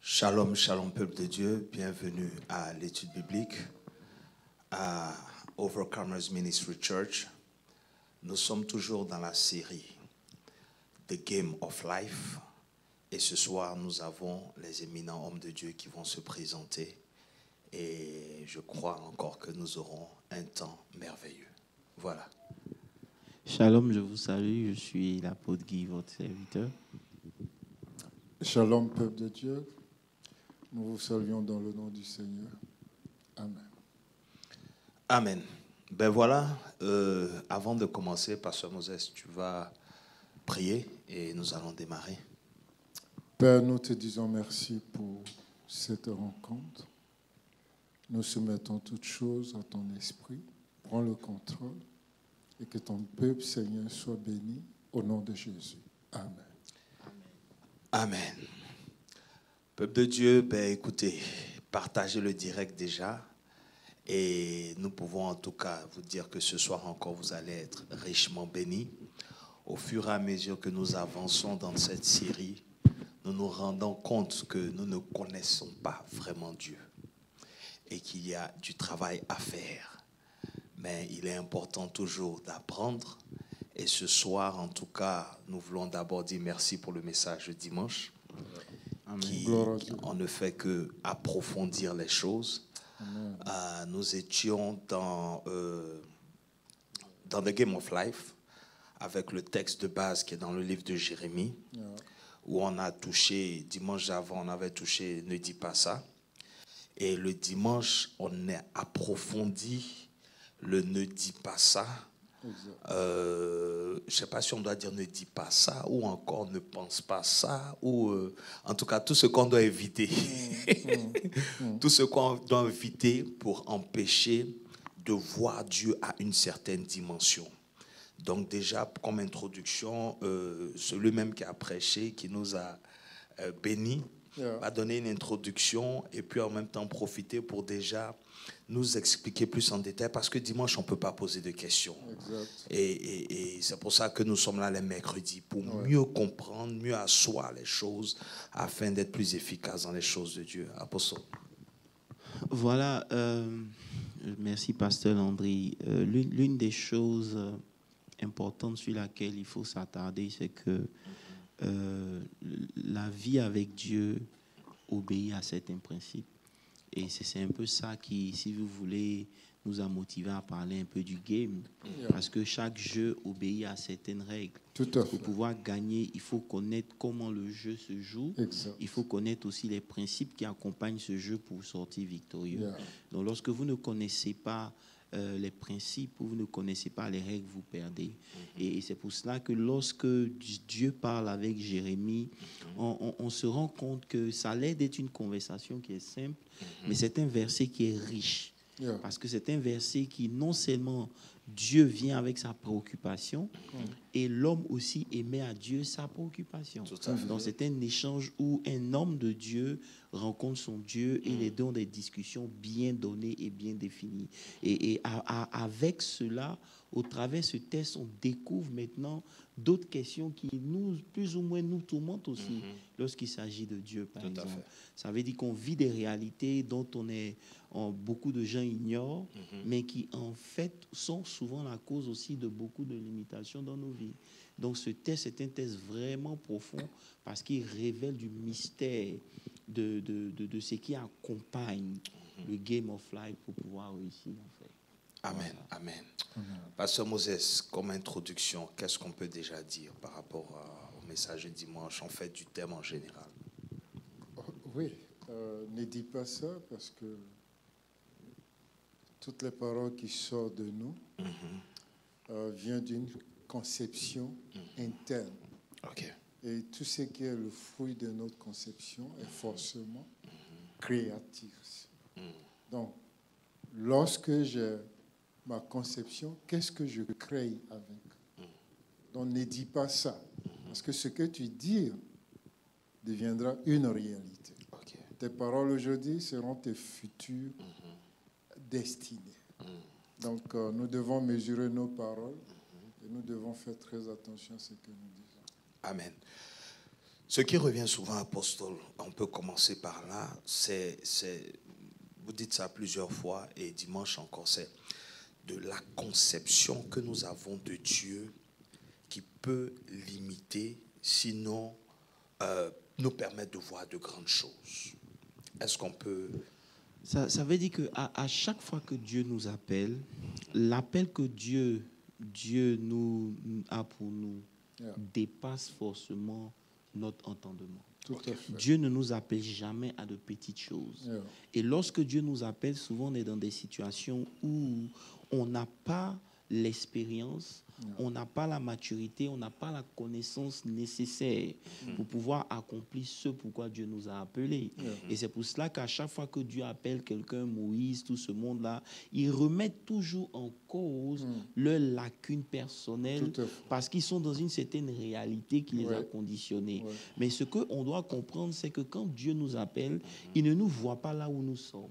Shalom, shalom peuple de Dieu, bienvenue à l'étude biblique à Overcomers Ministry Church. Nous sommes toujours dans la série The Game of Life et ce soir nous avons les éminents hommes de Dieu qui vont se présenter et je crois encore que nous aurons un temps merveilleux. Voilà. Shalom, je vous salue, je suis l'apôtre Guy, votre serviteur. Shalom, peuple de Dieu. Nous vous saluons dans le nom du Seigneur. Amen. Amen. Ben voilà, avant de commencer, Pasteur Moses, tu vas prier et nous allons démarrer. Père, nous te disons merci pour cette rencontre. Nous soumettons toutes choses à ton esprit. Prends le contrôle et que ton peuple, Seigneur, soit béni au nom de Jésus. Amen. Amen. Peuple de Dieu, ben écoutez, partagez le direct déjà et nous pouvons en tout cas vous dire que ce soir encore vous allez être richement bénis. Au fur et à mesure que nous avançons dans cette série, nous nous rendons compte que nous ne connaissons pas vraiment Dieu et qu'il y a du travail à faire. Mais il est important toujours d'apprendre. Et ce soir, en tout cas, nous voulons d'abord dire merci pour le message de dimanche, qui on ne fait que approfondir les choses. Nous étions dans The Game of Life, avec le texte de base qui est dans le livre de Jérémie, où on a touché, dimanche avant, on avait touché « Ne dis pas ça ». Et le dimanche, on a approfondi le « Ne dis pas ça ». Je ne sais pas si on doit dire ne dis pas ça ou encore ne pense pas ça ou en tout cas tout ce qu'on doit éviter. Tout ce qu'on doit éviter pour empêcher de voir Dieu à une certaine dimension. Donc déjà comme introduction, celui-même qui a prêché, qui nous a bénis, va donner une introduction et puis en même temps profiter pour déjà nous expliquer plus en détail parce que dimanche on ne peut pas poser de questions. Et c'est pour ça que nous sommes là les mercredis pour mieux comprendre, mieux asseoir les choses afin d'être plus efficace dans les choses de Dieu. Apostle. Voilà, merci Pasteur Landry. L'une des choses importantes sur laquelle il faut s'attarder, c'est que la vie avec Dieu obéit à certains principes. Et c'est un peu ça qui, si vous voulez, nous a motivés à parler un peu du game. Parce que chaque jeu obéit à certaines règles. Pour pouvoir gagner, il faut connaître comment le jeu se joue. Il faut connaître aussi les principes qui accompagnent ce jeu pour sortir victorieux. Donc lorsque vous ne connaissez pas les principes, vous ne connaissez pas les règles, vous perdez. Et c'est pour cela que lorsque Dieu parle avec Jérémie, on se rend compte que ça a l'air d'être une conversation qui est simple, mais c'est un verset qui est riche. Parce que c'est un verset qui, non seulement Dieu vient avec sa préoccupation, et l'homme aussi émet à Dieu sa préoccupation. Donc c'est un échange où un homme de Dieu rencontre son Dieu et les deux ont des discussions bien données et bien définies. Et avec cela, au travers de ce test, on découvre maintenant d'autres questions qui nous, plus ou moins, nous tourmentent aussi lorsqu'il s'agit de Dieu, par exemple. Ça veut dire qu'on vit des réalités dont beaucoup de gens ignorent, mais qui en fait sont souvent la cause aussi de beaucoup de limitations dans nos vies. Donc ce test est un test vraiment profond parce qu'il révèle du mystère de ce qui accompagne le Game of Life pour pouvoir réussir en fait. Amen, voilà. Amen. Pasteur Moses, comme introduction, qu'est-ce qu'on peut déjà dire par rapport au message de dimanche, en fait, du thème en général? Oui, ne dis pas ça parce que toutes les paroles qui sortent de nous viennent d'une conception interne. Et tout ce qui est le fruit de notre conception est forcément créatif. Donc, lorsque j'ai ma conception, qu'est-ce que je crée avec? Donc, ne dis pas ça. Parce que ce que tu dis deviendra une réalité. Tes paroles aujourd'hui seront tes futures destinées. Donc, nous devons mesurer nos paroles et nous devons faire très attention à ce que nous disons. Amen. Ce qui revient souvent, apostole, on peut commencer par là, c'est vous dites ça plusieurs fois et dimanche encore, c'est de la conception que nous avons de Dieu qui peut limiter, sinon nous permettre de voir de grandes choses. Est-ce qu'on peut... Ça veut dire qu'à chaque fois que Dieu nous appelle, l'appel que Dieu nous a pour nous dépasse forcément notre entendement. Tout à fait. Dieu ne nous appelle jamais à de petites choses. Et lorsque Dieu nous appelle, souvent on est dans des situations où on n'a pas l'expérience, on n'a pas la maturité, on n'a pas la connaissance nécessaire pour pouvoir accomplir ce pourquoi Dieu nous a appelés. Et c'est pour cela qu'à chaque fois que Dieu appelle quelqu'un, Moïse, tout ce monde-là, ils remettent toujours en cause leurs lacunes personnelles parce qu'ils sont dans une certaine réalité qui les a conditionnés. Mais ce qu'on doit comprendre, c'est que quand Dieu nous appelle, il ne nous voit pas là où nous sommes.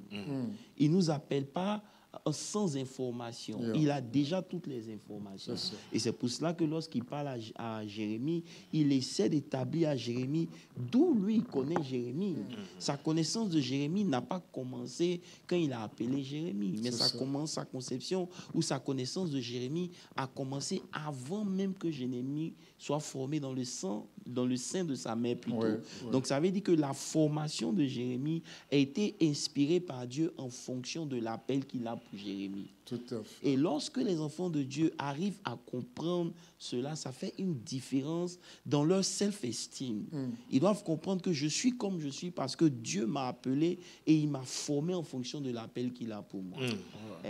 Il ne nous appelle pas sans information. Il a déjà toutes les informations. Et c'est pour cela que lorsqu'il parle à Jérémie, il essaie d'établir à Jérémie d'où lui il connaît Jérémie. Sa connaissance de Jérémie n'a pas commencé quand il a appelé Jérémie, mais sa conception ou sa connaissance de Jérémie a commencé avant même que Jérémie soit formé dans le sein de sa mère plutôt. Donc ça veut dire que la formation de Jérémie a été inspirée par Dieu en fonction de l'appel qu'il a pour Jérémie. Tout à fait. Et lorsque les enfants de Dieu arrivent à comprendre cela, ça fait une différence dans leur self-esteem. Ils doivent comprendre que je suis comme je suis parce que Dieu m'a appelé et il m'a formé en fonction de l'appel qu'il a pour moi.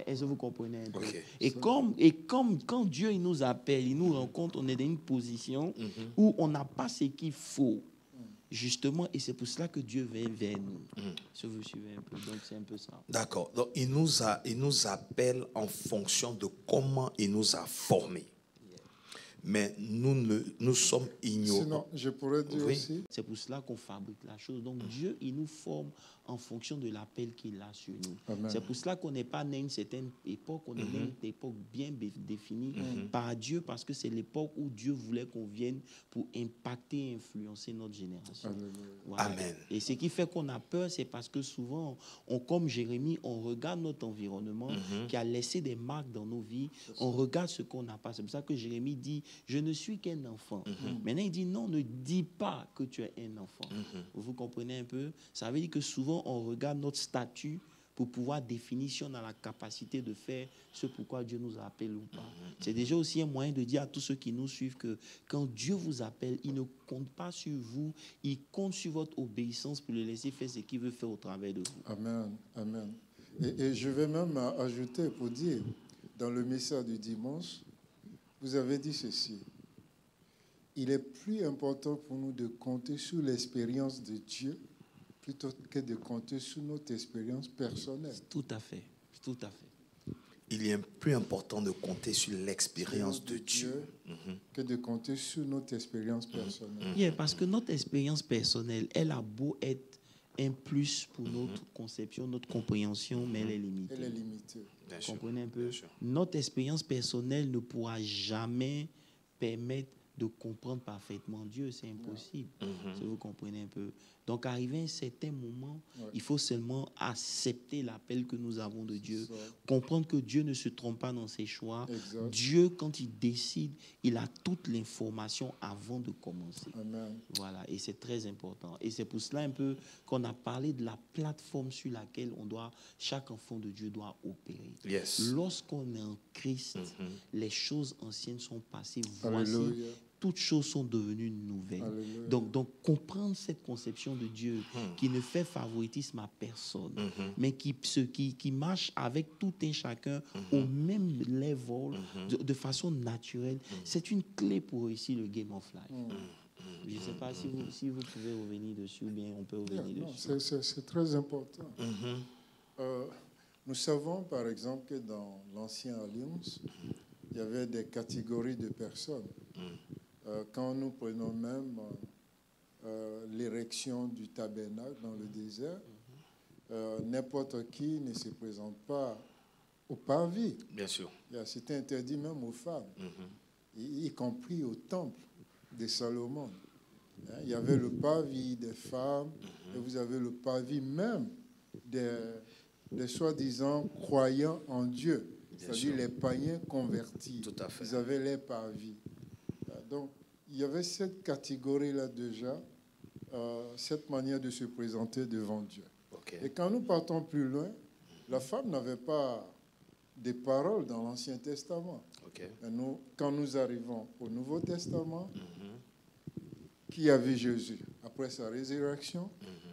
Est-ce que vous comprenez un peu? Et comme quand Dieu il nous appelle, il nous rencontre, on est dans une position où on n'a pas ce qu'il faut. Justement, et c'est pour cela que Dieu vient vers nous. Si vous suivez un peu, donc c'est un peu ça. D'accord. Donc, il nous appelle en fonction de comment il nous a formés. Mais nous sommes ignorants. Sinon, je pourrais dire aussi... C'est pour cela qu'on fabrique la chose. Donc, Dieu, il nous forme en fonction de l'appel qu'il a sur nous. Amen. C'est pour cela qu'on n'est pas né à une certaine époque, on est né à une époque bien définie par Dieu, parce que c'est l'époque où Dieu voulait qu'on vienne pour impacter et influencer notre génération. Voilà. Amen. Et ce qui fait qu'on a peur, c'est parce que souvent, comme Jérémie, on regarde notre environnement qui a laissé des marques dans nos vies, on regarde ce qu'on n'a pas. C'est pour ça que Jérémie dit, je ne suis qu'un enfant. Maintenant, il dit, non, ne dis pas que tu es un enfant. Vous comprenez un peu? Ça veut dire que souvent, on regarde notre statut pour pouvoir définir si on a la capacité de faire ce pourquoi Dieu nous appelle ou pas. C'est déjà aussi un moyen de dire à tous ceux qui nous suivent que quand Dieu vous appelle, il ne compte pas sur vous, il compte sur votre obéissance pour le laisser faire ce qu'il veut faire au travers de vous. Amen, amen. Et je vais même ajouter pour dire, dans le message du dimanche, vous avez dit ceci. Il est plus important pour nous de compter sur l'expérience de Dieu plutôt que de compter sur notre expérience personnelle. Tout à fait, tout à fait. Il est plus important de compter sur l'expérience de Dieu que de compter sur notre expérience personnelle. Yeah, parce que notre expérience personnelle, elle a beau être un plus pour notre conception, notre compréhension, mais elle est limitée. Elle est limitée. Vous comprenez un peu? Notre expérience personnelle ne pourra jamais permettre de comprendre parfaitement Dieu, c'est impossible. Si vous comprenez un peu. Donc, arrivé à un certain moment, il faut seulement accepter l'appel que nous avons de Dieu, comprendre que Dieu ne se trompe pas dans ses choix. Exact. Dieu, quand il décide, il a toute l'information avant de commencer. Amen. Voilà, et c'est très important. Et c'est pour cela un peu qu'on a parlé de la plateforme sur laquelle chaque enfant de Dieu doit opérer. Yes. Lorsqu'on est en Christ, les choses anciennes sont passées. Voici, Alléluia. toutes choses sont devenues nouvelles. Donc, comprendre cette conception de Dieu qui ne fait favoritisme à personne, mais qui marche avec tout un chacun au même level, de façon naturelle, c'est une clé pour réussir le Game of Life. Je ne sais pas si vous pouvez revenir dessus ou bien on peut revenir dessus. C'est très important. Nous savons, par exemple, que dans l'Ancienne Alliance, il y avait des catégories de personnes. Quand nous prenons même l'érection du tabernacle dans le désert, n'importe qui ne se présente pas au parvis. Bien sûr. C'était interdit même aux femmes, y compris au temple de Salomon. Il y avait le parvis des femmes, et vous avez le parvis même des soi-disant croyants en Dieu, c'est-à-dire les païens convertis. Tout à fait. Vous avez les parvis. Donc, il y avait cette catégorie-là déjà, cette manière de se présenter devant Dieu. Okay. Et quand nous partons plus loin, la femme n'avait pas des paroles dans l'Ancien Testament. Okay. Et nous, quand nous arrivons au Nouveau Testament, qui a vu Jésus après sa résurrection?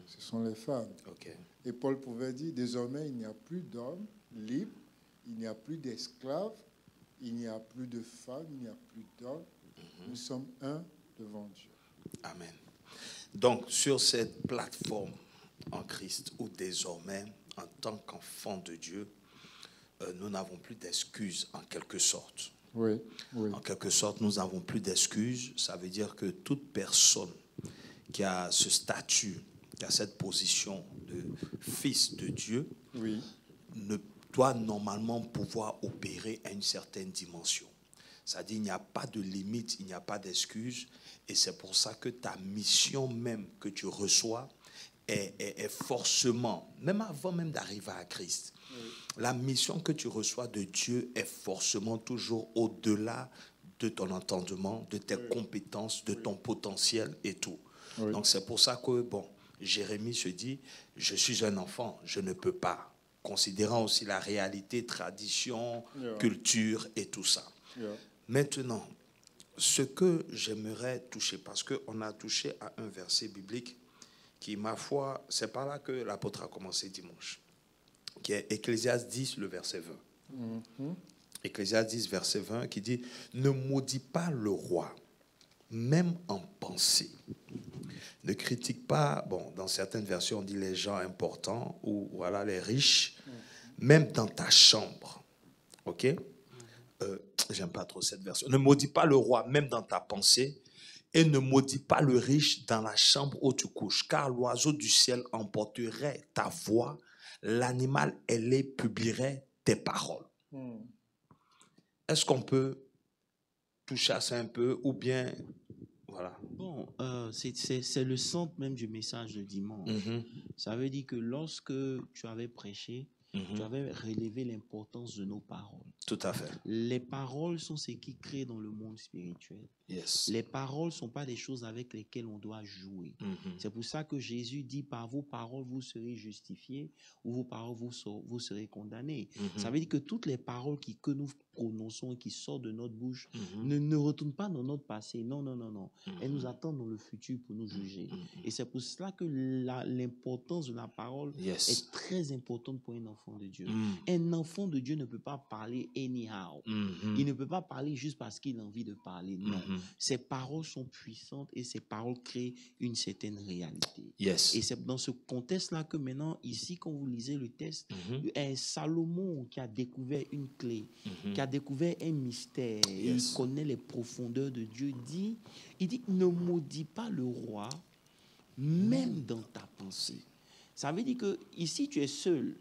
Ce sont les femmes. Okay. Et Paul pouvait dire, désormais, il n'y a plus d'hommes libres, il n'y a plus d'esclaves, il n'y a plus de femmes, il n'y a plus d'hommes. Nous sommes un devant Dieu. Amen. Donc, sur cette plateforme en Christ, où désormais, en tant qu'enfant de Dieu, nous n'avons plus d'excuses en quelque sorte. Oui, oui. En quelque sorte, nous n'avons plus d'excuses. Ça veut dire que toute personne qui a ce statut, qui a cette position de fils de Dieu, Oui. ne doit normalement pouvoir opérer à une certaine dimension. C'est-à-dire qu'il n'y a pas de limite, il n'y a pas d'excuse. Et c'est pour ça que ta mission même que tu reçois est forcément, même avant même d'arriver à Christ, la mission que tu reçois de Dieu est forcément toujours au-delà de ton entendement, de tes compétences, de ton potentiel et tout. Oui. Donc c'est pour ça que, bon, Jérémie se dit, je suis un enfant, je ne peux pas, considérant aussi la réalité, tradition, culture et tout ça. Maintenant, ce que j'aimerais toucher, parce qu'on a touché à un verset biblique qui, ma foi, c'est par là que l'apôtre a commencé dimanche, qui est Ecclésiaste 10, le verset 20. Ecclésiaste 10, verset 20, qui dit « Ne maudis pas le roi, même en pensée. Ne critique pas, bon, dans certaines versions, on dit les gens importants, ou voilà, les riches, même dans ta chambre. » Ok? J'aime pas trop cette version. Ne maudis pas le roi, même dans ta pensée, et ne maudis pas le riche dans la chambre où tu couches, car l'oiseau du ciel emporterait ta voix, l'animal ailé publierait tes paroles. Est-ce qu'on peut toucher à ça un peu, ou bien, voilà. Bon, c'est le centre même du message de dimanche. Ça veut dire que lorsque tu avais prêché, tu avais relevé l'importance de nos paroles. Tout à fait. Les paroles sont ce qui crée dans le monde spirituel. Yes. Les paroles ne sont pas des choses avec lesquelles on doit jouer. C'est pour ça que Jésus dit, par vos paroles, vous serez justifiés, ou vos paroles, vous serez condamnés. Ça veut dire que toutes les paroles que nous prononçons et qui sortent de notre bouche ne retournent pas dans notre passé. Non, non, non, non. Elles nous attendent dans le futur pour nous juger. Et c'est pour cela que l'importance de la parole est très importante pour un enfant de Dieu. Un enfant de Dieu ne peut pas parler anyhow. Il ne peut pas parler juste parce qu'il a envie de parler. Non. Ces paroles sont puissantes et ces paroles créent une certaine réalité. Et c'est dans ce contexte-là que maintenant, ici, quand vous lisez le texte, Salomon qui a découvert une clé, qui a découvert un mystère, il connaît les profondeurs de Dieu, il dit, ne maudis pas le roi, même dans ta pensée. Ça veut dire que ici tu es seul.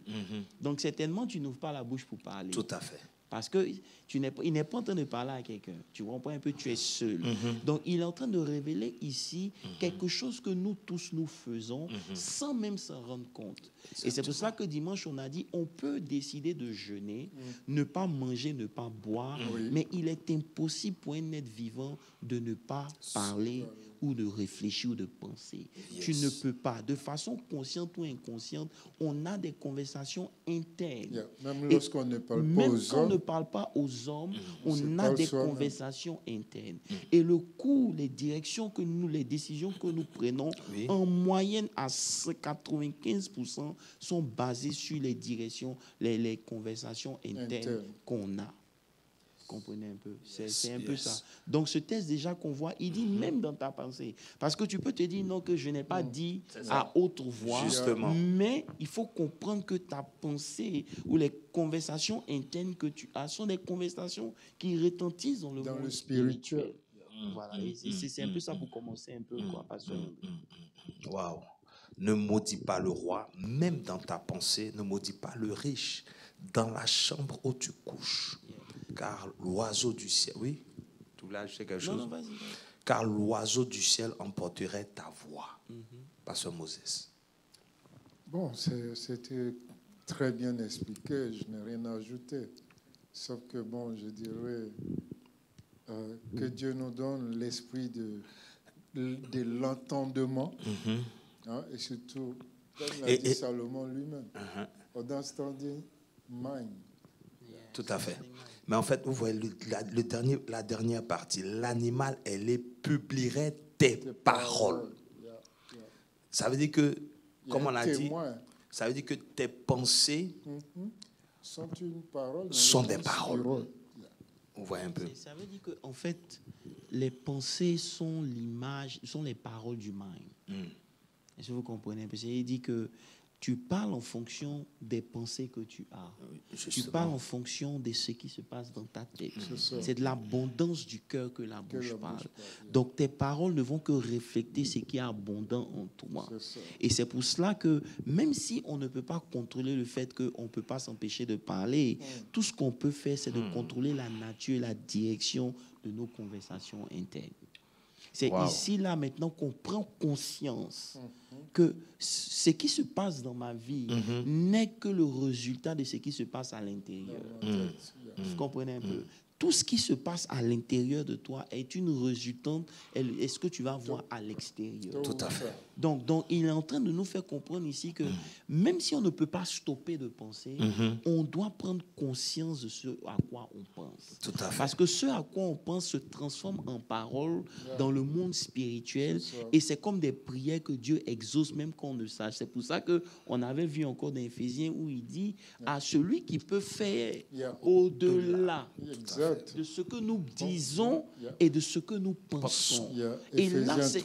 Donc certainement tu n'ouvres pas la bouche pour parler. Tout à fait. Parce que il n'est pas en train de parler à quelqu'un. Tu comprends un peu, tu es seul. Donc il est en train de révéler ici quelque chose que nous tous nous faisons sans même s'en rendre compte. Exactement. Et c'est pour cela que dimanche on a dit on peut décider de jeûner, ne pas manger, ne pas boire, mais il est impossible pour un être vivant de ne pas parler ou de réfléchir ou de penser. Tu ne peux pas. De façon consciente ou inconsciente, on a des conversations internes. Même lorsqu'on ne parle pas aux hommes. Même quand on ne parle pas aux hommes, on a des conversations internes. Et le cours, les directions que nous, les décisions que nous prenons, en moyenne à 95% sont basées sur les directions, les conversations internes qu'on a. Comprenez un peu, c'est un peu ça. Donc ce texte déjà qu'on voit, il dit même dans ta pensée, parce que tu peux te dire non que je n'ai pas dit à haute voix, justement. Mais il faut comprendre que ta pensée ou les conversations internes que tu as sont des conversations qui retentissent dans le monde spirituel. Voilà, et c'est un peu ça pour commencer un peu quoi, Waouh. Ne maudis pas le roi, même dans ta pensée, ne maudis pas le riche dans la chambre où tu couches. Car l'oiseau du ciel, oui, tu voulais ajouter quelque chose? Non, vas-y. car l'oiseau du ciel emporterait ta voix. Pasteur Moses. Bon, c'était très bien expliqué, je n'ai rien à ajouter. Sauf que, bon, je dirais que Dieu nous donne l'esprit de l'entendement, hein, et surtout, comme l'a dit Salomon lui-même, understanding mind. Tout à fait. Mais en fait, vous voyez, la dernière partie, l'animal, elle publierait tes paroles. Ça veut dire que, comme on l'a dit, ça veut dire que tes pensées sont des paroles. On voit un peu. Ça veut dire que, en fait, les pensées sont l'image, sont les paroles du mind. Est-ce que vous comprenez? Parce qu'il dit que tu parles en fonction des pensées que tu as. Tu parles en fonction de ce qui se passe dans ta tête. C'est de l'abondance du cœur que la bouche parle. Donc tes paroles ne vont que refléter ce qui est abondant en toi. Et c'est pour cela que même si on ne peut pas contrôler le fait qu'on ne peut pas s'empêcher de parler, tout ce qu'on peut faire, c'est de contrôler la nature et la direction de nos conversations internes. C'est ici, là, maintenant, qu'on prend conscience que ce qui se passe dans ma vie n'est que le résultat de ce qui se passe à l'intérieur. Vous comprenez un peu? Tout ce qui se passe à l'intérieur de toi est une résultante de ce que tu vas voir à l'extérieur. Tout à fait. Donc, il est en train de nous faire comprendre ici que même si on ne peut pas stopper de penser, on doit prendre conscience de ce à quoi on pense. Tout à fait. Parce que ce à quoi on pense se transforme en parole dans le monde spirituel, et c'est comme des prières que Dieu exauce même qu'on ne sache. C'est pour ça qu'on avait vu encore dans Éphésiens où il dit à celui qui peut faire au-delà de ce que nous disons et de ce que nous pensons. Et là, c'est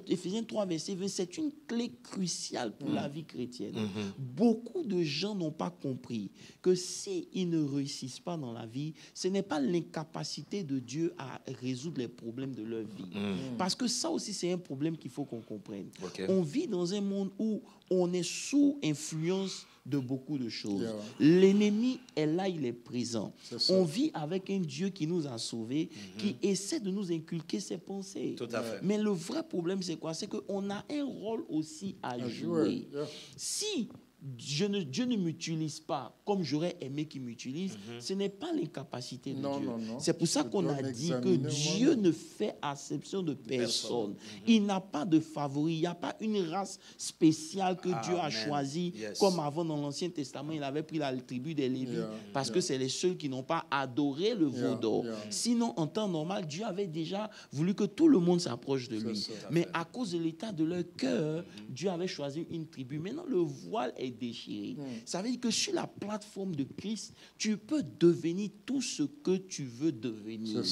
Éphésiens 3, verset 20, c'est une clé cruciale pour la vie chrétienne. Beaucoup de gens n'ont pas compris que s'ils ne réussissent pas dans la vie, ce n'est pas l'incapacité de Dieu à résoudre les problèmes de leur vie. Parce que ça aussi, c'est un problème qu'il faut qu'on comprenne. On vit dans un monde où on est sous influence de beaucoup de choses. L'ennemi est là, il est présent. On vit avec un Dieu qui nous a sauvés, qui essaie de nous inculquer ses pensées. Tout à fait. Mais le vrai problème, c'est quoi? C'est qu'on a un rôle aussi à jouer. Si Dieu ne m'utilise pas comme j'aurais aimé qu'il m'utilise, ce n'est pas l'incapacité de Dieu. C'est pour ça qu'on a dit que Dieu ne fait acception de personne. Il n'a pas de favori. Il n'y a pas une race spéciale que Dieu a choisie. Comme avant dans l'Ancien Testament, il avait pris la tribu des Lévites parce que c'est les seuls qui n'ont pas adoré le veau d'or. Sinon, en temps normal, Dieu avait déjà voulu que tout le monde s'approche de lui. Mais à cause de l'état de leur cœur, Dieu avait choisi une tribu. Maintenant, le voile est déchiré. Ça veut dire que sur la plateforme de Christ, tu peux devenir tout ce que tu veux devenir.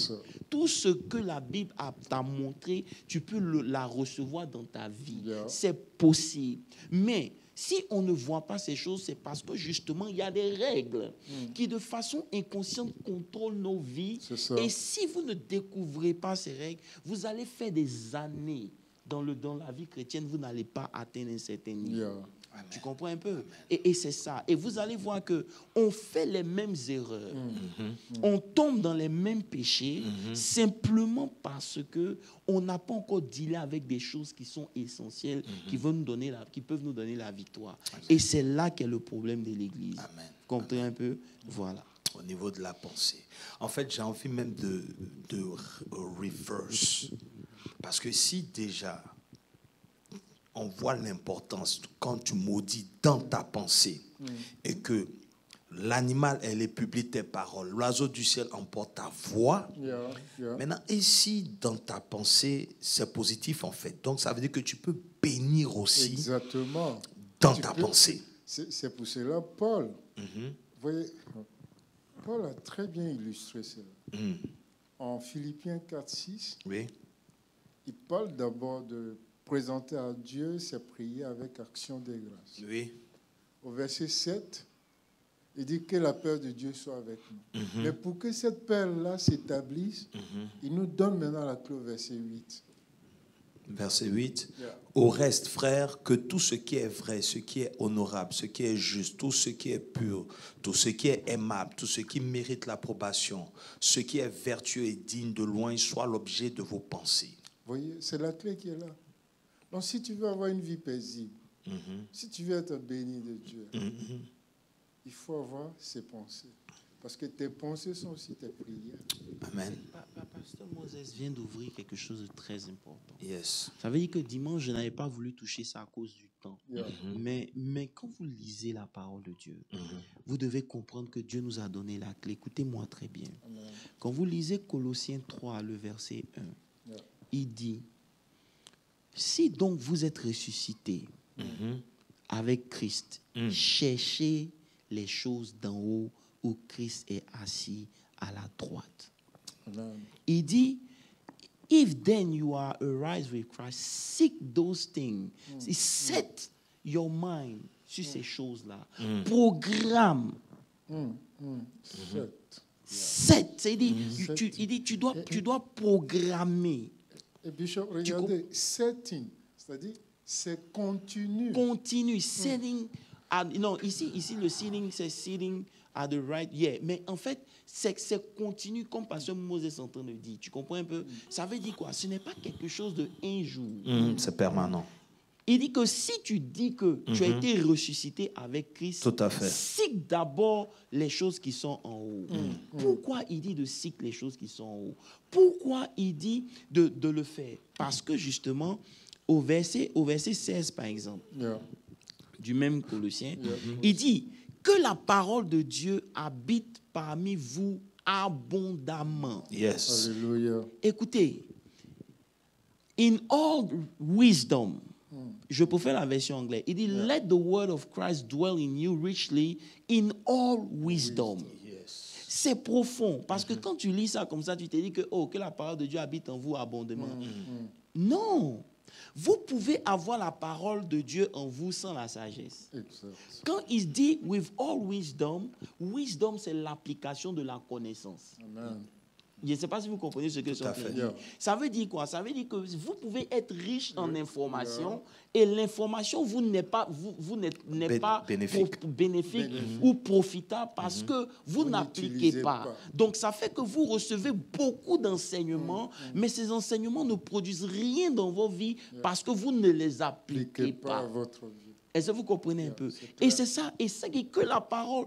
Tout ce que la Bible t'a montré, tu peux la recevoir dans ta vie. C'est possible. Mais si on ne voit pas ces choses, c'est parce que justement, il y a des règles qui, de façon inconsciente, contrôlent nos vies. Et si vous ne découvrez pas ces règles, vous allez faire des années dans la vie chrétienne, vous n'allez pas atteindre un certain niveau. Tu comprends un peu? Et c'est ça. Et vous allez voir qu'on fait les mêmes erreurs. On tombe dans les mêmes péchés simplement parce qu'on n'a pas encore dealé avec des choses qui sont essentielles, qui peuvent nous donner la victoire. Et c'est là qu'est le problème de l'Église. Vous comprenez un peu? Voilà. Au niveau de la pensée. En fait, j'ai envie même de reverse. Parce que si déjà on voit l'importance quand tu maudis dans ta pensée et que l'animal, elle est publie tes paroles, l'oiseau du ciel emporte ta voix. Maintenant, ici, dans ta pensée, c'est positif en fait. Donc, ça veut dire que tu peux bénir aussi dans ta pensée. C'est pour cela, Paul, vous voyez, Paul a très bien illustré cela. En Philippiens 4:6, il parle d'abord de présenter à Dieu ses prières avec action de grâce. Au verset 7, il dit que la paix de Dieu soit avec nous. Mais pour que cette paix-là s'établisse, il nous donne maintenant la clé au verset 8. Verset 8. Yeah. Au reste, frères, que tout ce qui est vrai, ce qui est honorable, ce qui est juste, tout ce qui est pur, tout ce qui est aimable, tout ce qui mérite l'approbation, ce qui est vertueux et digne de loin, soit l'objet de vos pensées. Vous voyez, c'est la clé qui est là. Donc, si tu veux avoir une vie paisible, si tu veux être béni de Dieu, il faut avoir ses pensées. Parce que tes pensées sont aussi tes prières. Amen. Pasteur Moses vient d'ouvrir quelque chose de très important. Yes. Ça veut dire que dimanche, je n'avais pas voulu toucher ça à cause du temps. Yeah. Mais quand vous lisez la parole de Dieu, vous devez comprendre que Dieu nous a donné la clé. Écoutez-moi très bien. Amen. Quand vous lisez Colossiens 3, le verset 1, Yeah. il dit, si donc vous êtes ressuscités avec Christ, cherchez les choses d'en haut où Christ est assis à la droite. Amen. Il dit, if then you are arise with Christ, seek those things. Set your mind sur ces choses-là. Programme. Set. Il dit, tu dois programmer. Et Bishop, regardez, setting, c'est-à-dire c'est continu. Continue. Setting. Non, ici, le sitting, c'est sitting at the right. Yeah. Mais en fait, c'est continu, comme Pasteur Moses est en train de dire. Tu comprends un peu? Ça veut dire quoi? Ce n'est pas quelque chose de un jour. C'est permanent. Il dit que si tu dis que tu as été ressuscité avec Christ, Tout à fait. seek d'abord les choses qui sont en haut. Pourquoi il dit de seek les choses qui sont en haut? Pourquoi il dit de le faire? Parce que justement, au verset 16 par exemple, Yeah. du même Colossiens, il dit que la parole de Dieu habite parmi vous abondamment. Yes. Alléluia. Écoutez, in all wisdom, je préfère la version anglaise. Il dit, let the word of Christ dwell in you richly in all wisdom. Yes. C'est profond. Parce que quand tu lis ça comme ça, tu te dis que, que la parole de Dieu habite en vous abondamment. Non. Vous pouvez avoir la parole de Dieu en vous sans la sagesse. Exact. Quand il dit with all wisdom, wisdom c'est l'application de la connaissance. Amen. Je ne sais pas si vous comprenez ce que je suis en train de dire. Ça veut dire quoi? Ça veut dire que vous pouvez être riche en information et l'information vous n'est pas bénéfique ou profitable parce que vous n'appliquez pas. Donc ça fait que vous recevez beaucoup d'enseignements, mais ces enseignements ne produisent rien dans vos vies parce que vous ne les appliquez pas. Votre vie. Est-ce que vous comprenez un peu? Et c'est ça, et c'est que la parole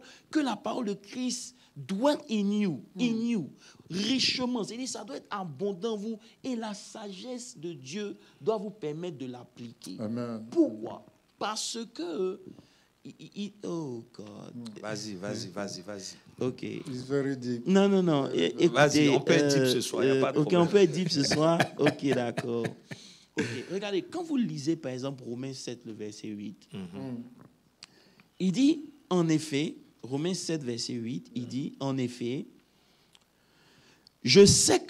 de Christ dwell in you, richement. C'est-à-dire, ça doit être abondant en vous, et la sagesse de Dieu doit vous permettre de l'appliquer. Amen. Pourquoi? Parce que, oh God. Vas-y. Ok. It's very deep. Non. Écoutez, Vas-y, on peut être deep ce soir, il n'y a pas de problème. Ok, on peut être deep ce soir. Ok, d'accord. Ok, regardez, quand vous lisez par exemple Romains 7, le verset 8, il dit, en effet, Romains 7, verset 8, il dit, en effet, je sais,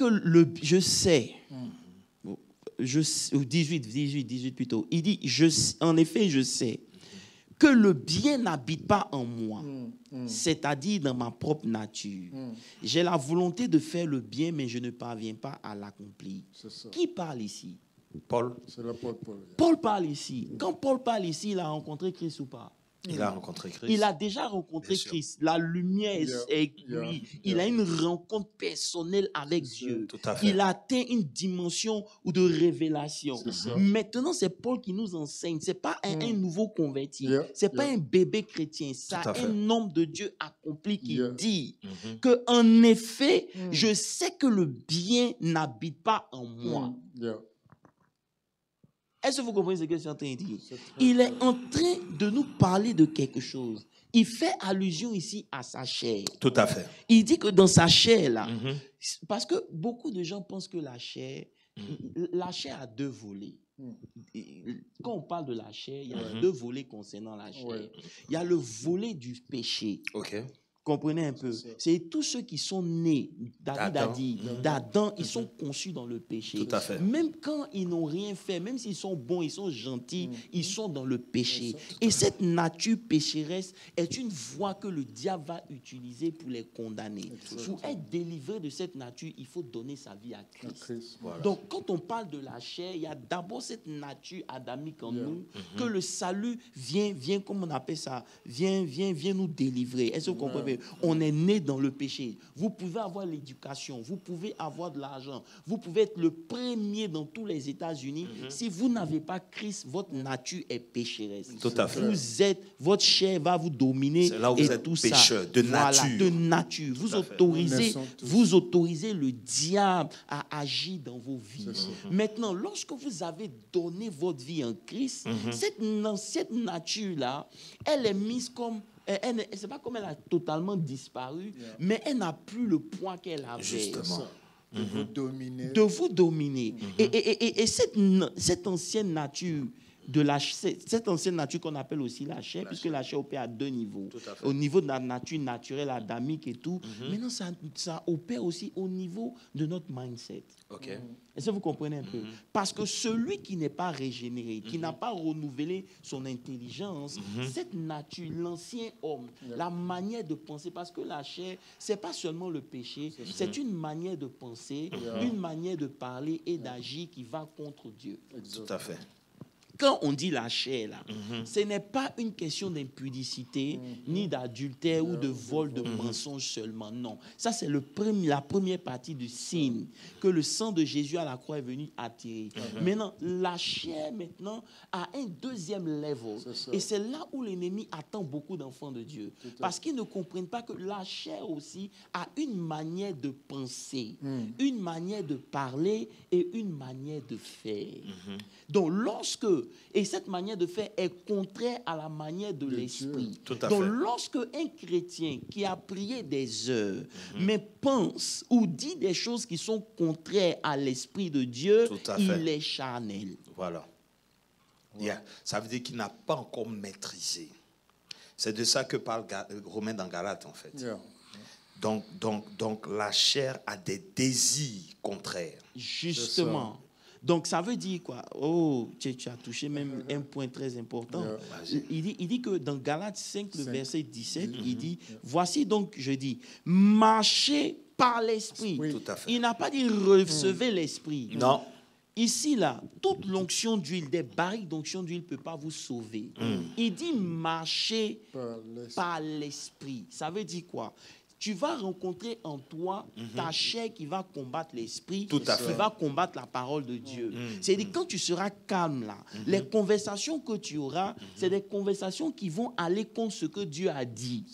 ou 18 plutôt, il dit, en effet, je sais que le bien n'habite pas en moi, c'est-à-dire dans ma propre nature. J'ai la volonté de faire le bien, mais je ne parviens pas à l'accomplir. Qui parle ici? Paul. C'est l'apôtre Paul. Paul parle ici. Quand Paul parle ici, il a rencontré Christ ou pas? Il a rencontré Christ. Il a déjà rencontré Christ. La lumière est lui. Il a une rencontre personnelle avec Dieu. Tout à fait. Il a atteint une dimension de révélation. Maintenant, c'est Paul qui nous enseigne. Ce n'est pas un nouveau converti. Ce n'est pas un bébé chrétien. C'est un homme de Dieu accompli qui dit qu'en effet, je sais que le bien n'habite pas en moi. Est-ce que vous comprenez ce que je suis en train de dire? Il est en train de nous parler de quelque chose. Il fait allusion ici à sa chair. Tout à fait. Il dit que dans sa chair, là, parce que beaucoup de gens pensent que la chair a deux volets. Quand on parle de la chair, il y a deux volets concernant la chair. Il y a le volet du péché. Comprenez un peu. C'est tous ceux qui sont nés, David a dit, d'Adam, ils sont conçus dans le péché. Tout à fait. Même quand ils n'ont rien fait, même s'ils sont bons, ils sont gentils, ils sont dans le péché. Et cette nature pécheresse est une voie que le diable va utiliser pour les condamner. Pour être délivré de cette nature, il faut donner sa vie à Christ. Voilà. Donc, quand on parle de la chair, il y a d'abord cette nature adamique en nous, que le salut vient, comme on appelle ça, vient nous délivrer. Est-ce que vous comprenez? On est né dans le péché. Vous pouvez avoir l'éducation, vous pouvez avoir de l'argent, vous pouvez être le premier dans tous les États-Unis. Si vous n'avez pas Christ, votre nature est pécheresse. Tout à fait. Votre chair va vous dominer. C'est là où vous êtes pécheur, de nature. Voilà, de nature. Vous autorisez le diable à agir dans vos vies. Maintenant, lorsque vous avez donné votre vie en Christ, cette nature-là, elle est mise comme... C'est pas comme elle a totalement disparu, mais elle n'a plus le poids qu'elle avait. Justement. De vous dominer. Et cette ancienne nature, cette ancienne nature qu'on appelle aussi la chair, puisque la chair opère à deux niveaux. Au niveau de la nature naturelle, adamique et tout. Maintenant, ça opère aussi au niveau de notre mindset. Est-ce que vous comprenez un peu? Parce que celui qui n'est pas régénéré, qui n'a pas renouvelé son intelligence, cette nature, l'ancien homme, la manière de penser, parce que la chair, c'est pas seulement le péché, c'est une manière de penser, une manière de parler et d'agir qui va contre Dieu. Tout à fait. Quand on dit la chair, là, ce n'est pas une question d'impudicité, ni d'adultère ou de vol, de mensonge seulement. Non. Ça, c'est la première partie du signe que le sang de Jésus à la croix est venu attirer. Maintenant, la chair, maintenant, a un deuxième level. Et c'est là où l'ennemi attend beaucoup d'enfants de Dieu. Parce qu'ils ne comprennent pas que la chair aussi a une manière de penser, une manière de parler et une manière de faire. Donc, et cette manière de faire est contraire à la manière de l'esprit. Donc, lorsque un chrétien qui a prié des heures, mais pense ou dit des choses qui sont contraires à l'esprit de Dieu, il est charnel. Voilà. Ça veut dire qu'il n'a pas encore maîtrisé. C'est de ça que parle Romain dans Galates, en fait. Donc, la chair a des désirs contraires. Justement. Donc, ça veut dire quoi? Oh, tu as touché même un point très important. Il dit que dans Galates 5, le verset 17, il dit, voici donc, je dis, marchez par l'esprit. Il n'a pas dit recevez l'esprit. Non. Ici, là, toute l'onction d'huile, des barriques d'onction d'huile ne peut pas vous sauver. Il dit marcher par l'esprit. Ça veut dire quoi? Tu vas rencontrer en toi ta chair qui va combattre l'esprit, qui va combattre la parole de Dieu. C'est-à-dire, quand tu seras calme là, les conversations que tu auras, c'est des conversations qui vont aller contre ce que Dieu a dit.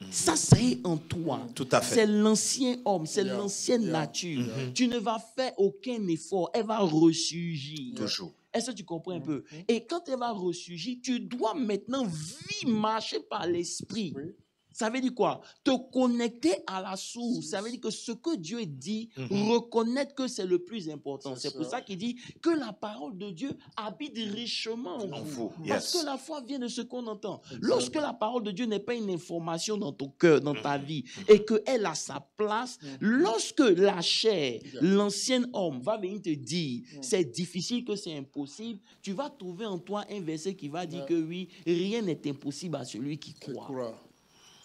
Ça, c'est en toi. C'est l'ancien homme, c'est l'ancienne nature. Tu ne vas faire aucun effort, elle va ressurgir. Toujours. Est-ce que tu comprends un peu? Et quand elle va ressurgir, tu dois maintenant marcher par l'esprit. Ça veut dire quoi? Te connecter à la source. Ça veut dire que ce que Dieu dit, reconnaître que c'est le plus important. C'est pour ça qu'il dit que la parole de Dieu habite richement en vous. Parce que la foi vient de ce qu'on entend. Lorsque la parole de Dieu n'est pas une information dans ton cœur, dans ta vie, et qu'elle a sa place, lorsque la chair, l'ancien homme, va venir te dire c'est difficile, que c'est impossible, tu vas trouver en toi un verset qui va dire que oui, rien n'est impossible à celui qui croit.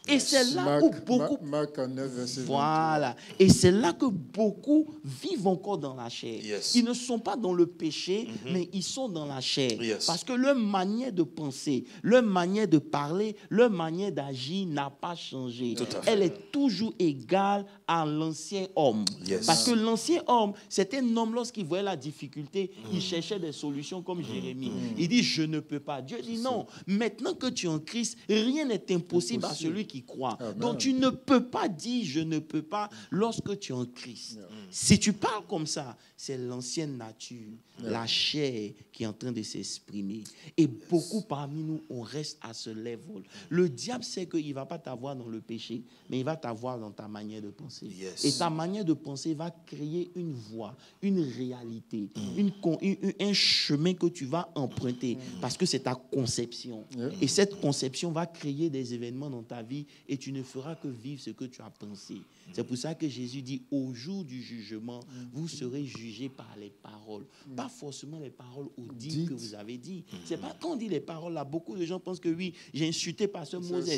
Et c'est là où beaucoup... Marc 9, verset 23. Voilà. Et c'est là que beaucoup vivent encore dans la chair. Ils ne sont pas dans le péché, mais ils sont dans la chair. Parce que leur manière de penser, leur manière de parler, leur manière d'agir n'a pas changé. Elle est toujours égale à l'ancien homme. Parce que l'ancien homme, c'est un homme, lorsqu'il voyait la difficulté, il cherchait des solutions comme Jérémie. Il dit, je ne peux pas. Dieu dit, non, maintenant que tu es en Christ, rien n'est impossible à celui qui croit. Donc tu ne peux pas dire je ne peux pas lorsque tu es en Christ. Si tu parles comme ça, c'est l'ancienne nature, la chair qui est en train de s'exprimer. Et beaucoup parmi nous, on reste à ce level. Le diable sait qu'il ne va pas t'avoir dans le péché, mais il va t'avoir dans ta manière de penser. Et ta manière de penser va créer une voie, une réalité, un chemin que tu vas emprunter parce que c'est ta conception. Et cette conception va créer des événements dans ta vie vie et tu ne feras que vivre ce que tu as pensé. C'est pour ça que Jésus dit, au jour du jugement, vous serez jugés par les paroles. Pas forcément les paroles audibles que vous avez dit. C'est pas quand on dit les paroles là, beaucoup de gens pensent que oui, j'ai insulté pasteur Moses.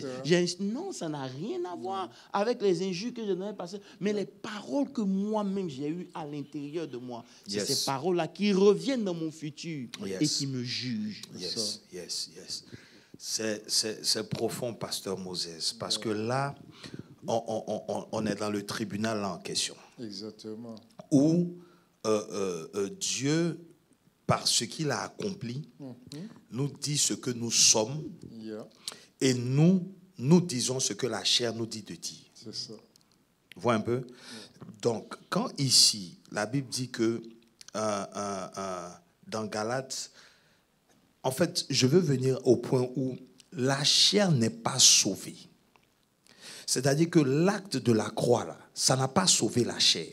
Non, ça n'a rien à voir avec les injures que je donnais pasteur. Mais les paroles que moi-même j'ai eues à l'intérieur de moi, c'est ces paroles-là qui reviennent dans mon futur et qui me jugent. C'est profond, pasteur Moses, parce que là, on est dans le tribunal là en question. Exactement. Où Dieu, par ce qu'il a accompli, nous dit ce que nous sommes et nous disons ce que la chair nous dit de dire. C'est ça. Vois un peu? Donc, quand ici, la Bible dit que dans Galates, en fait, je veux venir au point où la chair n'est pas sauvée. C'est-à-dire que l'acte de la croix, là, ça n'a pas sauvé la chair.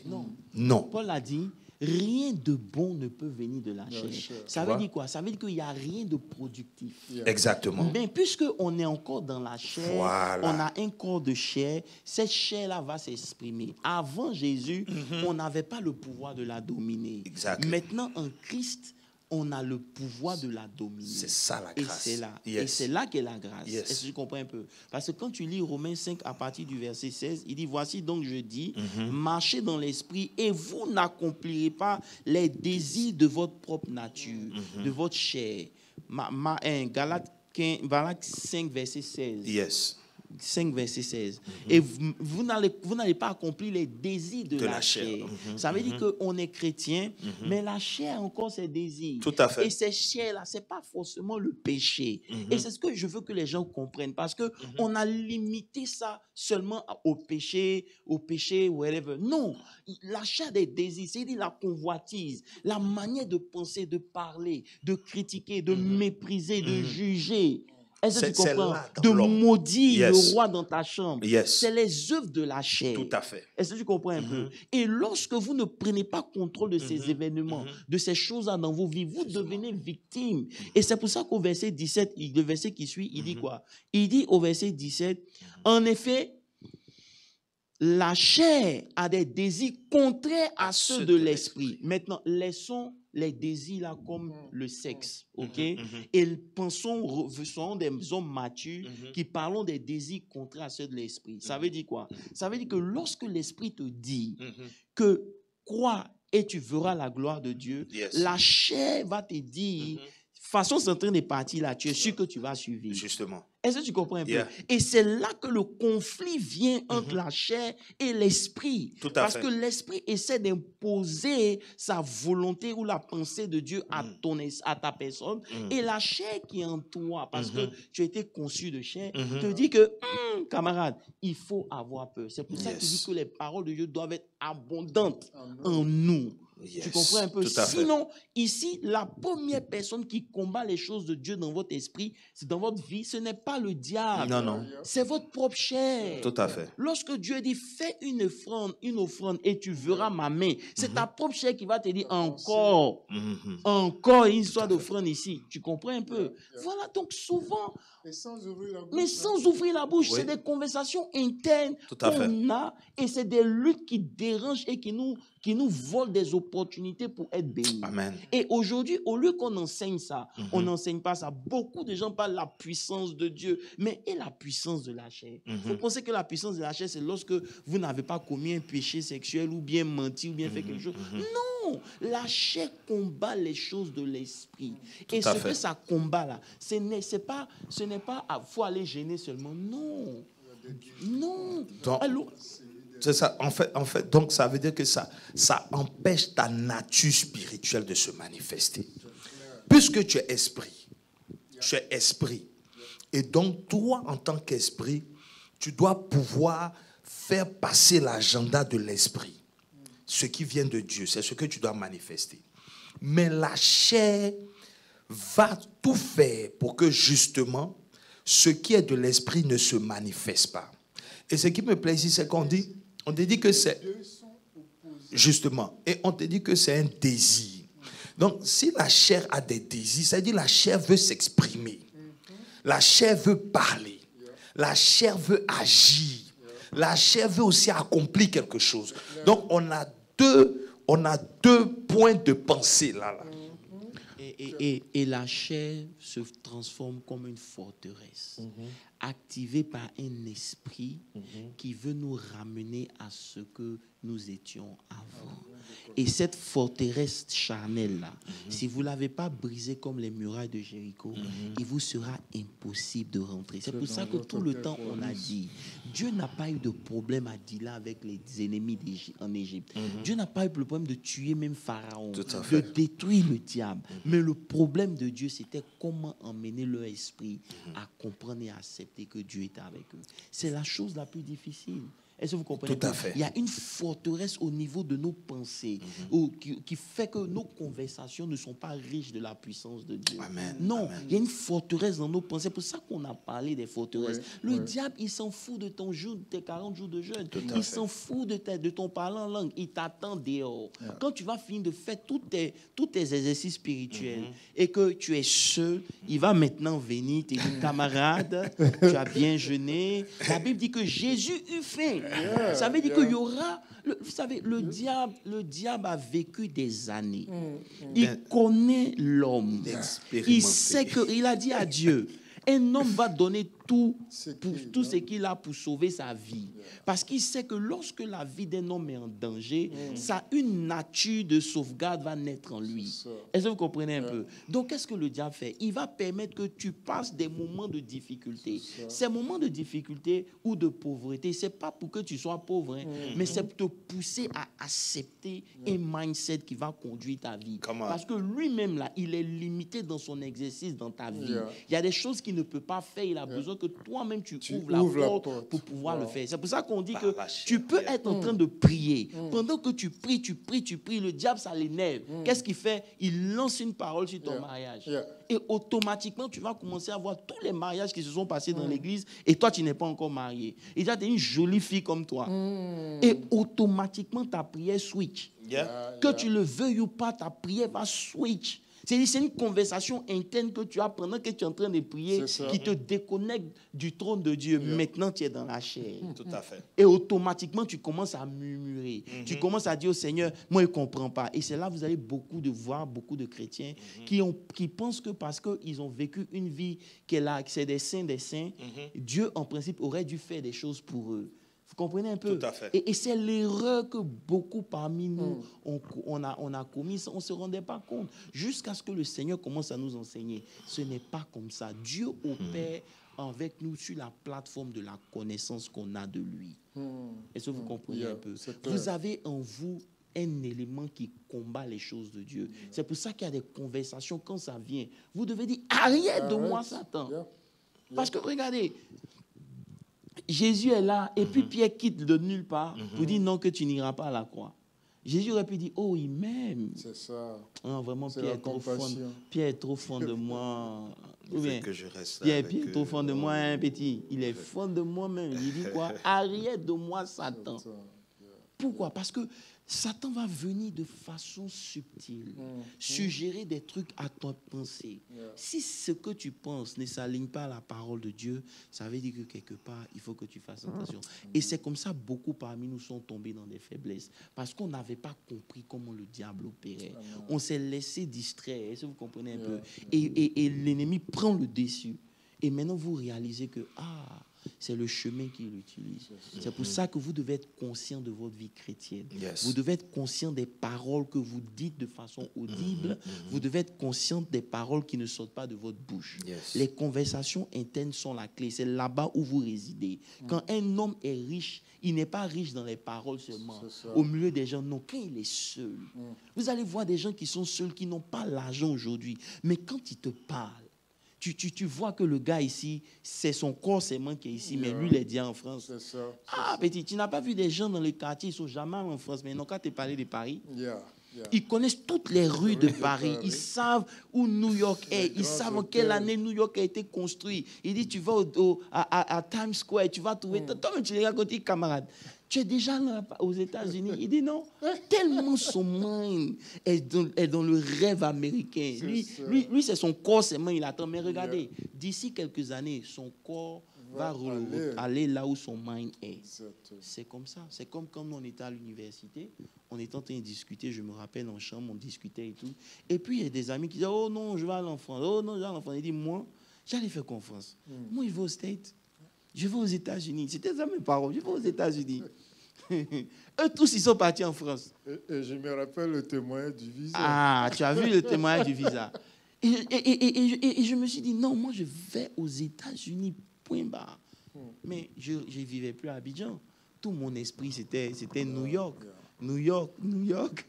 Non. Paul a dit, rien de bon ne peut venir de la chair. Ça veut dire quoi? Ça veut dire qu'il n'y a rien de productif. Exactement. Mais puisqu'on est encore dans la chair, on a un corps de chair, cette chair-là va s'exprimer. Avant Jésus, on n'avait pas le pouvoir de la dominer. Maintenant, en Christ, on a le pouvoir de la dominer. C'est ça la grâce. Et c'est là qu'est la grâce. Est-ce que tu comprends un peu? Parce que quand tu lis Romains 5 à partir du verset 16, il dit, voici donc je dis, marchez dans l'esprit et vous n'accomplirez pas les désirs de votre propre nature, de votre chair. Galates 5 verset 16. 5, verset 16. Et vous n'allez pas accomplir les désirs de la chair. Ça veut dire qu'on est chrétien, mais la chair a encore ses désirs. Tout à fait. Et ces chairs-là, ce n'est pas forcément le péché. Et c'est ce que je veux que les gens comprennent. Parce qu'on a limité ça seulement au péché, whatever. Non, la chair des désirs, c'est-à-dire la convoitise, la manière de penser, de parler, de critiquer, de mépriser, de juger. Est-ce que tu comprends? De maudire le roi dans ta chambre. C'est les œuvres de la chair. Tout à fait. Est-ce que tu comprends un peu? Et lorsque vous ne prenez pas contrôle de ces événements, de ces choses-là dans vos vies, vous devenez victime. Et c'est pour ça qu'au verset 17, le verset qui suit, il dit quoi? Il dit au verset 17, en effet, la chair a des désirs contraires à ceux de l'esprit. Maintenant, laissons les désirs là comme le sexe, ok? Et pensons, sont des hommes matures qui parlent des désirs contraires à ceux de l'esprit. Ça veut dire quoi? Ça veut dire que lorsque l'esprit te dit que crois et tu verras la gloire de Dieu, la chair va te dire, façon c'est en train de partir là, tu es sûr que tu vas suivre. Justement. Est-ce que tu comprends un peu? Et c'est là que le conflit vient entre la chair et l'esprit. Parce que l'esprit essaie d'imposer sa volonté ou la pensée de Dieu à ta personne. Et la chair qui est en toi, parce que tu as été conçu de chair, te dit que, camarade, il faut avoir peur. C'est pour ça qu'il dit que les paroles de Dieu doivent être abondantes en nous. Tu comprends un peu? Sinon, ici, la première personne qui combat les choses de Dieu dans votre esprit, c'est dans votre vie, ce n'est pas le diable. Non. C'est votre propre chair. Tout à fait. Lorsque Dieu dit, fais une offrande et tu verras ma main, c'est ta propre chair qui va te dire encore une histoire d'offrande ici. Tu comprends un peu? Voilà, donc souvent, mais sans ouvrir la bouche, c'est des conversations internes qu'on a et c'est des luttes qui dérangent et qui nous volent des opportunités pour être bénis. Amen. Et aujourd'hui, au lieu qu'on enseigne ça, on n'enseigne pas ça. Beaucoup de gens parlent de la puissance de Dieu, mais et la puissance de la chair? Vous pensez que la puissance de la chair, c'est lorsque vous n'avez pas commis un péché sexuel ou bien menti ou bien fait quelque chose? Non, la chair combat les choses de l'esprit. Et ce que ça combat là, ce n'est pas faut aller gêner seulement. Non. C'est ça. En fait, donc ça veut dire que ça empêche ta nature spirituelle de se manifester. Puisque tu es esprit. Et donc, toi, en tant qu'esprit, tu dois pouvoir faire passer l'agenda de l'esprit. Ce qui vient de Dieu, c'est ce que tu dois manifester. Mais la chair va tout faire pour que, justement, ce qui est de l'esprit ne se manifeste pas. Et ce qui me plaît ici, c'est on te dit que c'est, justement, et on te dit que c'est un désir. Donc, si la chair a des désirs, ça veut dire que la chair veut s'exprimer. La chair veut parler. La chair veut agir. La chair veut aussi accomplir quelque chose. Donc, on a deux points de pensée là. Et la chair se transforme comme une forteresse, activée par un esprit qui veut nous ramener à ce que nous étions avant. Et cette forteresse charnelle-là, si vous ne l'avez pas brisée comme les murailles de Jéricho, il vous sera impossible de rentrer. C'est pour ça que tout le temps, on a dit, Dieu n'a pas eu de problème à dealer avec les ennemis en Égypte. Dieu n'a pas eu le problème de tuer même Pharaon, de détruire le diable. Mais le problème de Dieu, c'était comment emmener leur esprit à comprendre et à accepter que Dieu était avec eux. C'est la chose la plus difficile. Est-ce que vous comprenez? Tout à fait. Il y a une forteresse au niveau de nos pensées qui fait que nos conversations ne sont pas riches de la puissance de Dieu. Amen. Non, Amen. il y a une forteresse dans nos pensées. C'est pour ça qu'on a parlé des forteresses. Le diable, il s'en fout de ton jour, de tes 40 jours de jeûne. Il s'en fout de ton parler en langue. Il t'attend dehors. Quand tu vas finir de faire tous tes exercices spirituels et que tu es seul, il va maintenant venir te dire, camarade, tu as bien jeûné. La Bible dit que Jésus eut faim. Ça veut dire qu'il y aura... Vous savez, le diable a vécu des années. Il connaît l'homme. Il sait qu'il a dit à Dieu, un homme va donner tout ce qu'il a pour sauver sa vie. Parce qu'il sait que lorsque la vie d'un homme est en danger, ça, une nature de sauvegarde va naître en lui. Est-ce que vous comprenez un peu? Donc, qu'est-ce que le diable fait? Il va permettre que tu passes des moments de difficulté. Ces moments de difficulté ou de pauvreté, ce n'est pas pour que tu sois pauvre, mais c'est pour te pousser à accepter un mindset qui va conduire ta vie. Parce que lui-même, là, il est limité dans son exercice dans ta vie. Il y a des choses qu'il ne peut pas faire. Il a besoin que toi-même, tu ouvres la porte pour pouvoir le faire. C'est pour ça qu'on dit que tu peux être en train de prier. Pendant que tu pries, le diable, ça l'énerve. Qu'est-ce qu'il fait? Il lance une parole sur ton mariage. Et automatiquement, tu vas commencer à voir tous les mariages qui se sont passés dans l'église et toi, tu n'es pas encore marié. Et tu as une jolie fille comme toi. Et automatiquement, ta prière switch. Que tu le veuilles ou pas, ta prière va switch. C'est une conversation interne que tu as pendant que tu es en train de prier qui te déconnecte du trône de Dieu. Maintenant, tu es dans la chair. Tout à fait. Et automatiquement, tu commences à murmurer. Tu commences à dire au Seigneur, moi, je ne comprends pas. Et c'est là que vous allez beaucoup de chrétiens qui pensent que parce qu'ils ont vécu une vie c'est des saints, Dieu, en principe, aurait dû faire des choses pour eux. Vous comprenez un peu? Tout à fait. Et c'est l'erreur que beaucoup parmi nous, on a commis. On ne se rendait pas compte. Jusqu'à ce que le Seigneur commence à nous enseigner. Ce n'est pas comme ça. Dieu opère avec nous sur la plateforme de la connaissance qu'on a de lui. Est-ce que vous comprenez un peu? Vous avez en vous un élément qui combat les choses de Dieu. C'est pour ça qu'il y a des conversations, quand ça vient, vous devez dire, arrête de moi, Satan. Parce que regardez, Jésus est là, et puis Pierre quitte de nulle part pour dire non, que tu n'iras pas à la croix. Jésus aurait pu dire, oh, il m'aime. C'est ça. Non, vraiment, Pierre est trop fond de moi. Ou bien, que je reste Pierre est trop fond de moi, hein, petit. Il est fond de moi-même. Il dit quoi? Arrête de moi, Satan. Pourquoi? Parce que Satan va venir de façon subtile, suggérer des trucs à ton pensée. Si ce que tu penses ne s'aligne pas à la parole de Dieu, ça veut dire que quelque part, il faut que tu fasses attention. Et c'est comme ça, beaucoup parmi nous sont tombés dans des faiblesses, parce qu'on n'avait pas compris comment le diable opérait. On s'est laissé distraire, est-ce que vous comprenez un peu? Et l'ennemi prend le dessus. Et maintenant, vous réalisez que, c'est le chemin qu'il utilise. C'est pour ça que vous devez être conscient de votre vie chrétienne. Vous devez être conscient des paroles que vous dites de façon audible. Vous devez être conscient des paroles qui ne sortent pas de votre bouche. Les conversations internes sont la clé. C'est là-bas où vous résidez. Quand un homme est riche, il n'est pas riche dans les paroles seulement. Au milieu des gens, non. Quand il est seul, vous allez voir des gens qui sont seuls, qui n'ont pas l'argent aujourd'hui. Mais quand ils te parlent, tu vois que le gars ici, c'est son corps seulement qui est ici, mais lui, il est déjà en France. Petit, tu n'as pas vu des gens dans les quartiers, ils ne sont jamais en France, mais non, quand tu parlé de Paris, ils connaissent toutes les rues de Paris. Ils savent où New York est. Ils savent en quelle année New York a été construit. Il dit, tu vas à Times Square, tu vas trouver... Toi-même, tu les regardes, tu dis, camarade, tu es déjà là aux États-Unis. Il dit non. Tellement son mind est dans le rêve américain. Lui c'est son corps seulement, il attend. Mais regardez, d'ici quelques années, son corps va aller là où son mind est. C'est comme ça. C'est comme quand on était à l'université, on était en train de discuter, je me rappelle en chambre, on discutait et tout. Et puis il y a des amis qui disaient, oh non, je vais aller en France. Oh non, je vais aller en France. Il dit, moi, j'allais faire confiance. Moi, je vais aux States. Je vais aux États-Unis. C'était ça mes paroles. Je vais aux États-Unis. Eux tous, ils sont partis en France. Et je me rappelle le témoignage du visa. Ah, tu as vu le témoignage du visa. Et je me suis dit, non, moi, je vais aux États-Unis, point barre. Mais je ne vivais plus à Abidjan. Tout mon esprit, c'était New York. New York.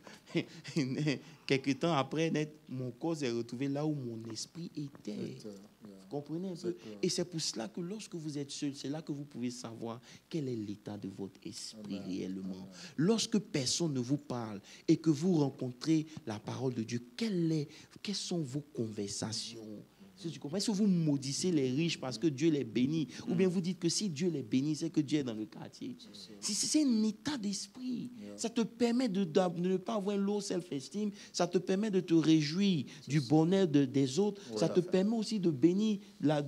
Quelques temps après, mon corps s'est retrouvé là où mon esprit était. Vous comprenez un peu? Et c'est pour cela que lorsque vous êtes seul, c'est là que vous pouvez savoir quel est l'état de votre esprit réellement. Lorsque personne ne vous parle et que vous rencontrez la parole de Dieu, quelles sont vos conversations? Est-ce que vous maudissez les riches parce que Dieu les bénit? Ou bien vous dites que si Dieu les bénit, c'est que Dieu est dans le quartier? C'est un état d'esprit. Ça te permet de ne pas avoir un low self-esteem. Ça te permet de te réjouir du bonheur des autres. Ça te permet aussi de bénir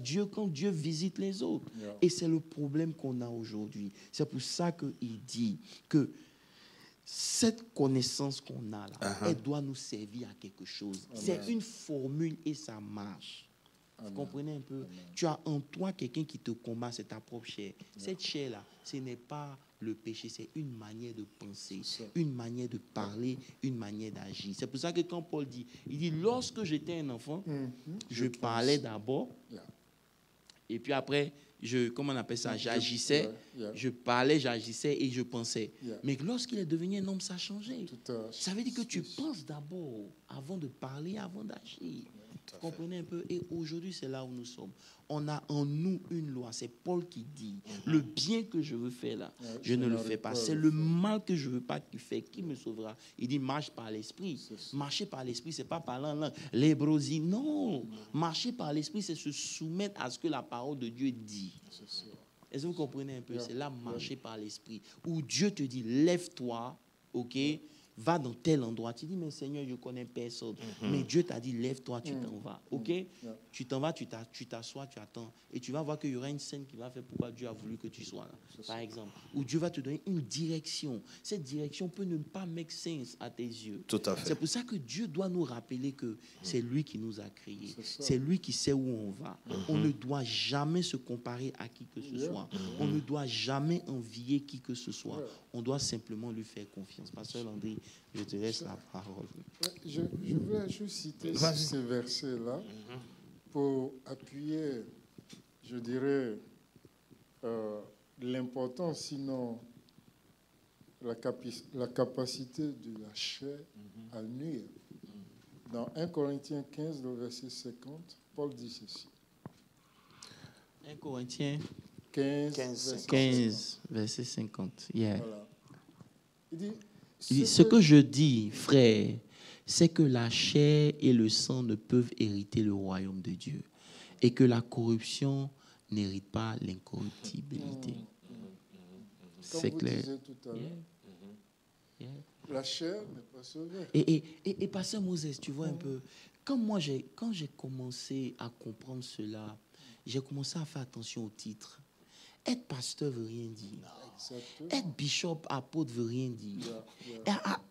Dieu quand Dieu visite les autres. Et c'est le problème qu'on a aujourd'hui. C'est pour ça qu'il dit que cette connaissance qu'on a là, elle doit nous servir à quelque chose. C'est une formule et ça marche. Vous comprenez un peu? Tu as en toi quelqu'un qui te combat, c'est ta propre chair. Cette chair-là, ce n'est pas le péché, c'est une manière de penser, une manière de parler, une manière d'agir. C'est pour ça que quand Paul dit, il dit, lorsque j'étais un enfant, je parlais d'abord, et puis après, comment on appelle ça, j'agissais, je parlais, j'agissais et je pensais. Mais lorsqu'il est devenu un homme, ça a changé. Ça veut dire que tu penses d'abord avant de parler, avant d'agir. Vous comprenez un peu? Et aujourd'hui, c'est là où nous sommes. On a en nous une loi. C'est Paul qui dit, le bien que je veux faire là, je ne le fais pas. C'est le mal que je ne veux pas qu'il fait. Qui me sauvera? Il dit, marche par l'esprit. Marcher par l'esprit, ce n'est pas parler en langue. L'hébrosie, non. Marcher par l'esprit, c'est se soumettre à ce que la parole de Dieu dit. Est-ce que vous comprenez un peu? C'est là, marcher par l'esprit. Où Dieu te dit, lève-toi, ok? Va dans tel endroit. Tu dis, mais Seigneur, je ne connais personne. Mais Dieu t'a dit, lève-toi, tu t'en vas. OK? Tu t'en vas, tu t'assois, tu attends. Et tu vas voir qu'il y aura une scène qui va faire pourquoi Dieu a voulu que tu sois là. Par exemple. Ou Dieu va te donner une direction. Cette direction peut ne pas make sense à tes yeux. Tout à fait. C'est pour ça que Dieu doit nous rappeler que c'est lui qui nous a créés. C'est lui qui sait où on va. On ne doit jamais se comparer à qui que ce soit. On ne doit jamais envier qui que ce soit. On doit simplement lui faire confiance. Pasteur Landry, je te laisse la parole. Je voulais juste citer ces versets-là pour appuyer, je dirais, l'importance, sinon la capacité de la chair à nuire. Dans 1 Corinthiens 15, le verset 50, Paul dit ceci. 1 Corinthiens 15 verset 50. Yeah. Voilà. Il dit, ce que je dis, frère, c'est que la chair et le sang ne peuvent hériter le royaume de Dieu et que la corruption n'hérite pas l'incorruptibilité. C'est clair. Tout à l'heure, la chair n'est pas sauvée. Et Pasteur Moses, tu vois un peu, quand j'ai commencé à comprendre cela, j'ai commencé à faire attention au titre. Être pasteur veut rien dire. Être bishop, apôtre veut rien dire.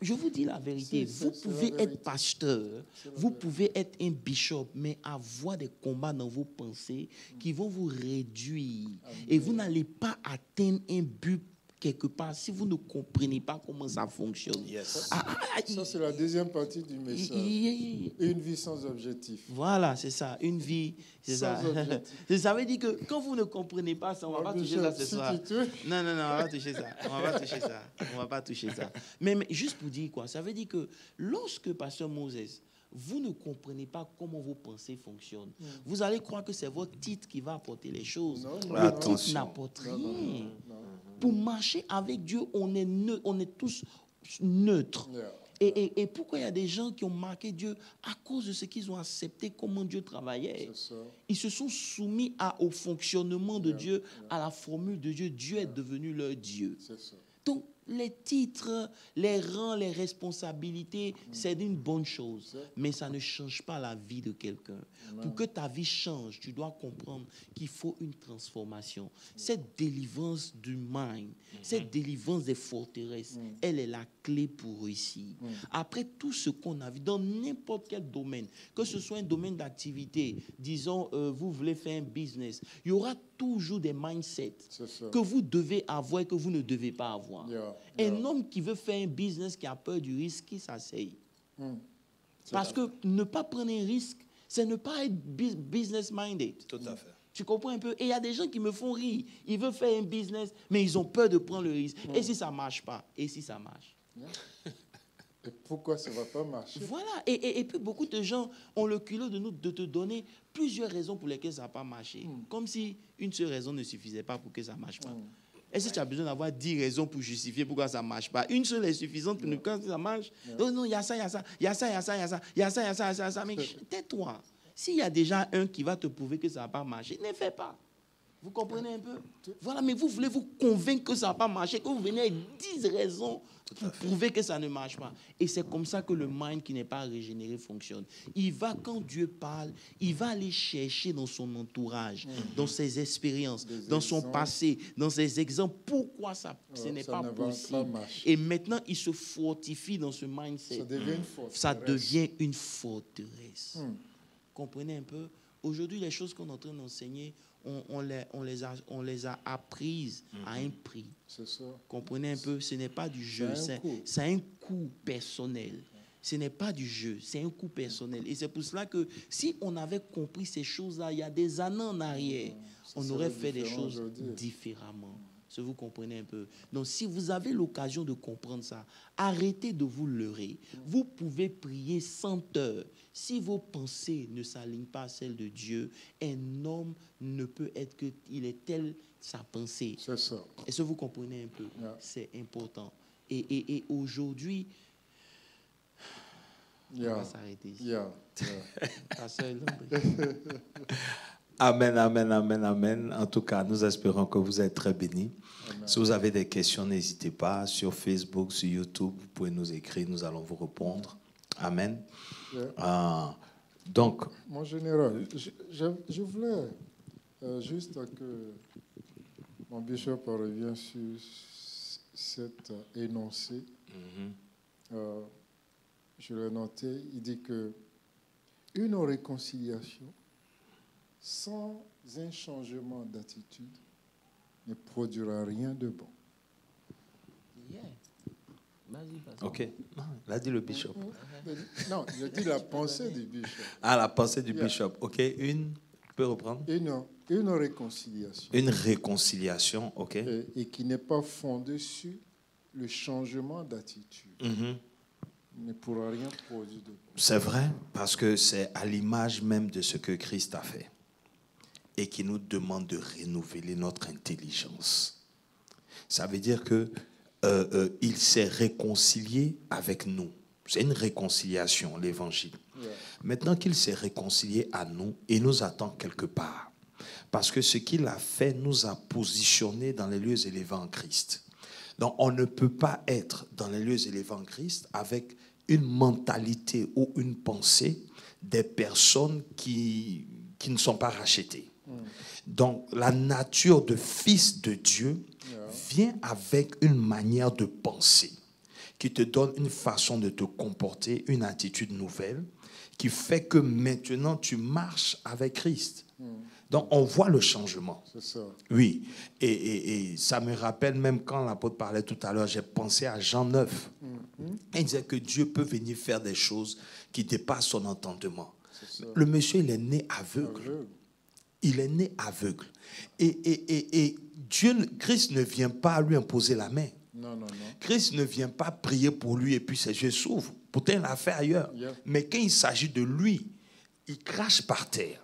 Je vous dis la vérité, vous pouvez être pasteur, vous pouvez être un bishop, mais avoir des combats dans vos pensées qui vont vous réduire. Et vous n'allez pas atteindre un but quelque part si vous ne comprenez pas comment ça fonctionne. Ça, c'est la deuxième partie du message. Une vie sans objectif. Voilà, c'est ça. Une vie, c'est ça. Ça veut dire que quand vous ne comprenez pas ça, on ne va pas toucher ça ce soir. Non, on va pas toucher ça. On va pas toucher ça. Mais juste pour dire quoi, ça veut dire que lorsque Pasteur Moses, vous ne comprenez pas comment vos pensées fonctionnent, vous allez croire que c'est votre titre qui va apporter les choses. Le titre n'apporte rien. Pour marcher avec Dieu, on est tous neutres. Et pourquoi il y a des gens qui ont marqué Dieu à cause de ce qu'ils ont accepté, comment Dieu travaillait. Ils se sont soumis au fonctionnement de Dieu, à la formule de Dieu. Dieu est devenu leur Dieu. Donc, Les titres, les rangs, les responsabilités, c'est une bonne chose. Mais ça ne change pas la vie de quelqu'un. Pour que ta vie change, tu dois comprendre qu'il faut une transformation. Cette délivrance du mind, cette délivrance des forteresses, elle est la clé pour réussir. Après tout ce qu'on a vu dans n'importe quel domaine, que ce soit un domaine d'activité, disons, vous voulez faire un business, il y aura toujours des mindsets que vous devez avoir et que vous ne devez pas avoir. Un homme qui veut faire un business qui a peur du risque, qui s'asseye. Parce que ne pas prendre un risque, c'est ne pas être business-minded. Tout à fait. Tu comprends un peu? Et il y a des gens qui me font rire. Ils veulent faire un business, mais ils ont peur de prendre le risque. Et si ça ne marche pas? Et si ça marche? Et pourquoi ça ne va pas marcher? Voilà. Et puis beaucoup de gens ont le culot de te donner plusieurs raisons pour lesquelles ça n'a pas marché. Comme si une seule raison ne suffisait pas pour que ça ne marche pas. Est-ce que tu as besoin d'avoir 10 raisons pour justifier pourquoi ça ne marche pas? Une seule est suffisante pour que ça marche. Non, non, il y a ça, il y a ça, il y a ça, il y a ça, il y a ça, il y a ça, il y a ça, il y a ça. Mais tais-toi. S'il y a déjà un qui va te prouver que ça n'a pas marché, ne fais pas. Vous comprenez un peu? Voilà, mais vous voulez vous convaincre que ça n'a pas marché, que vous venez avec 10 raisons pour prouver que ça ne marche pas. Et c'est comme ça que le mind qui n'est pas régénéré fonctionne. Il va, quand Dieu parle, il va aller chercher dans son entourage, dans ses expériences, dans son passé, dans ses exemples, pourquoi ce n'est pas possible. Et maintenant, il se fortifie dans ce mindset. Ça devient une forteresse. Ça devient une forteresse. Comprenez un peu? Aujourd'hui, les choses qu'on est en train d'enseigner, on les a apprises à un prix. C'est ça. Comprenez un peu? Ce n'est pas du jeu, c'est un coût personnel. Ce n'est pas du jeu, c'est un coût personnel. Et c'est pour cela que si on avait compris ces choses-là il y a des années en arrière, on aurait fait des choses différemment. Si vous comprenez un peu. Donc, si vous avez l'occasion de comprendre ça, arrêtez de vous leurrer. Vous pouvez prier 100 heures. Si vos pensées ne s'alignent pas à celles de Dieu, un homme ne peut être qu'il est tel sa pensée. C'est ça. Est-ce que vous comprenez un peu? C'est important. Et aujourd'hui, on va s'arrêter ici. Amen, amen, amen, amen. En tout cas, nous espérons que vous êtes très bénis. Amen. Si vous avez des questions, n'hésitez pas. Sur Facebook, sur YouTube, vous pouvez nous écrire, nous allons vous répondre. Amen. Donc, mon général, je voulais juste que mon bishop revienne sur cet énoncé. Je l'ai noté. Il dit que une réconciliation sans un changement d'attitude ne produira rien de bon. Ok. Non, il a dit le bishop. Non, il a dit la pensée du bishop. Ah, la pensée du bishop. Ok. Tu peux reprendre? Une réconciliation. Une réconciliation, ok. Et qui n'est pas fondée sur le changement d'attitude. Ne pourra rien produire de bon. C'est vrai, parce que c'est à l'image même de ce que Christ a fait et qui nous demande de renouveler notre intelligence. Ça veut dire que il s'est réconcilié avec nous. C'est une réconciliation, l'évangile. Maintenant qu'il s'est réconcilié à nous, il nous attend quelque part. Parce que ce qu'il a fait nous a positionnés dans les lieux élevés en Christ. Donc on ne peut pas être dans les lieux élevés en Christ avec une mentalité ou une pensée des personnes qui ne sont pas rachetées. Donc la nature de fils de Dieu vient avec une manière de penser qui te donne une façon de te comporter, une attitude nouvelle qui fait que maintenant tu marches avec Christ. Donc on voit le changement. C'est ça. Oui. Et ça me rappelle même quand l'apôtre parlait tout à l'heure, j'ai pensé à Jean 9. Et il disait que Dieu peut venir faire des choses qui dépassent son entendement. Le monsieur, il est né aveugle. Il est né aveugle. Et Dieu, Christ ne vient pas lui imposer la main. Non. Christ ne vient pas prier pour lui et puis ses yeux s'ouvrent. Pourtant, il l'a fait ailleurs. Mais quand il s'agit de lui, il crache par terre.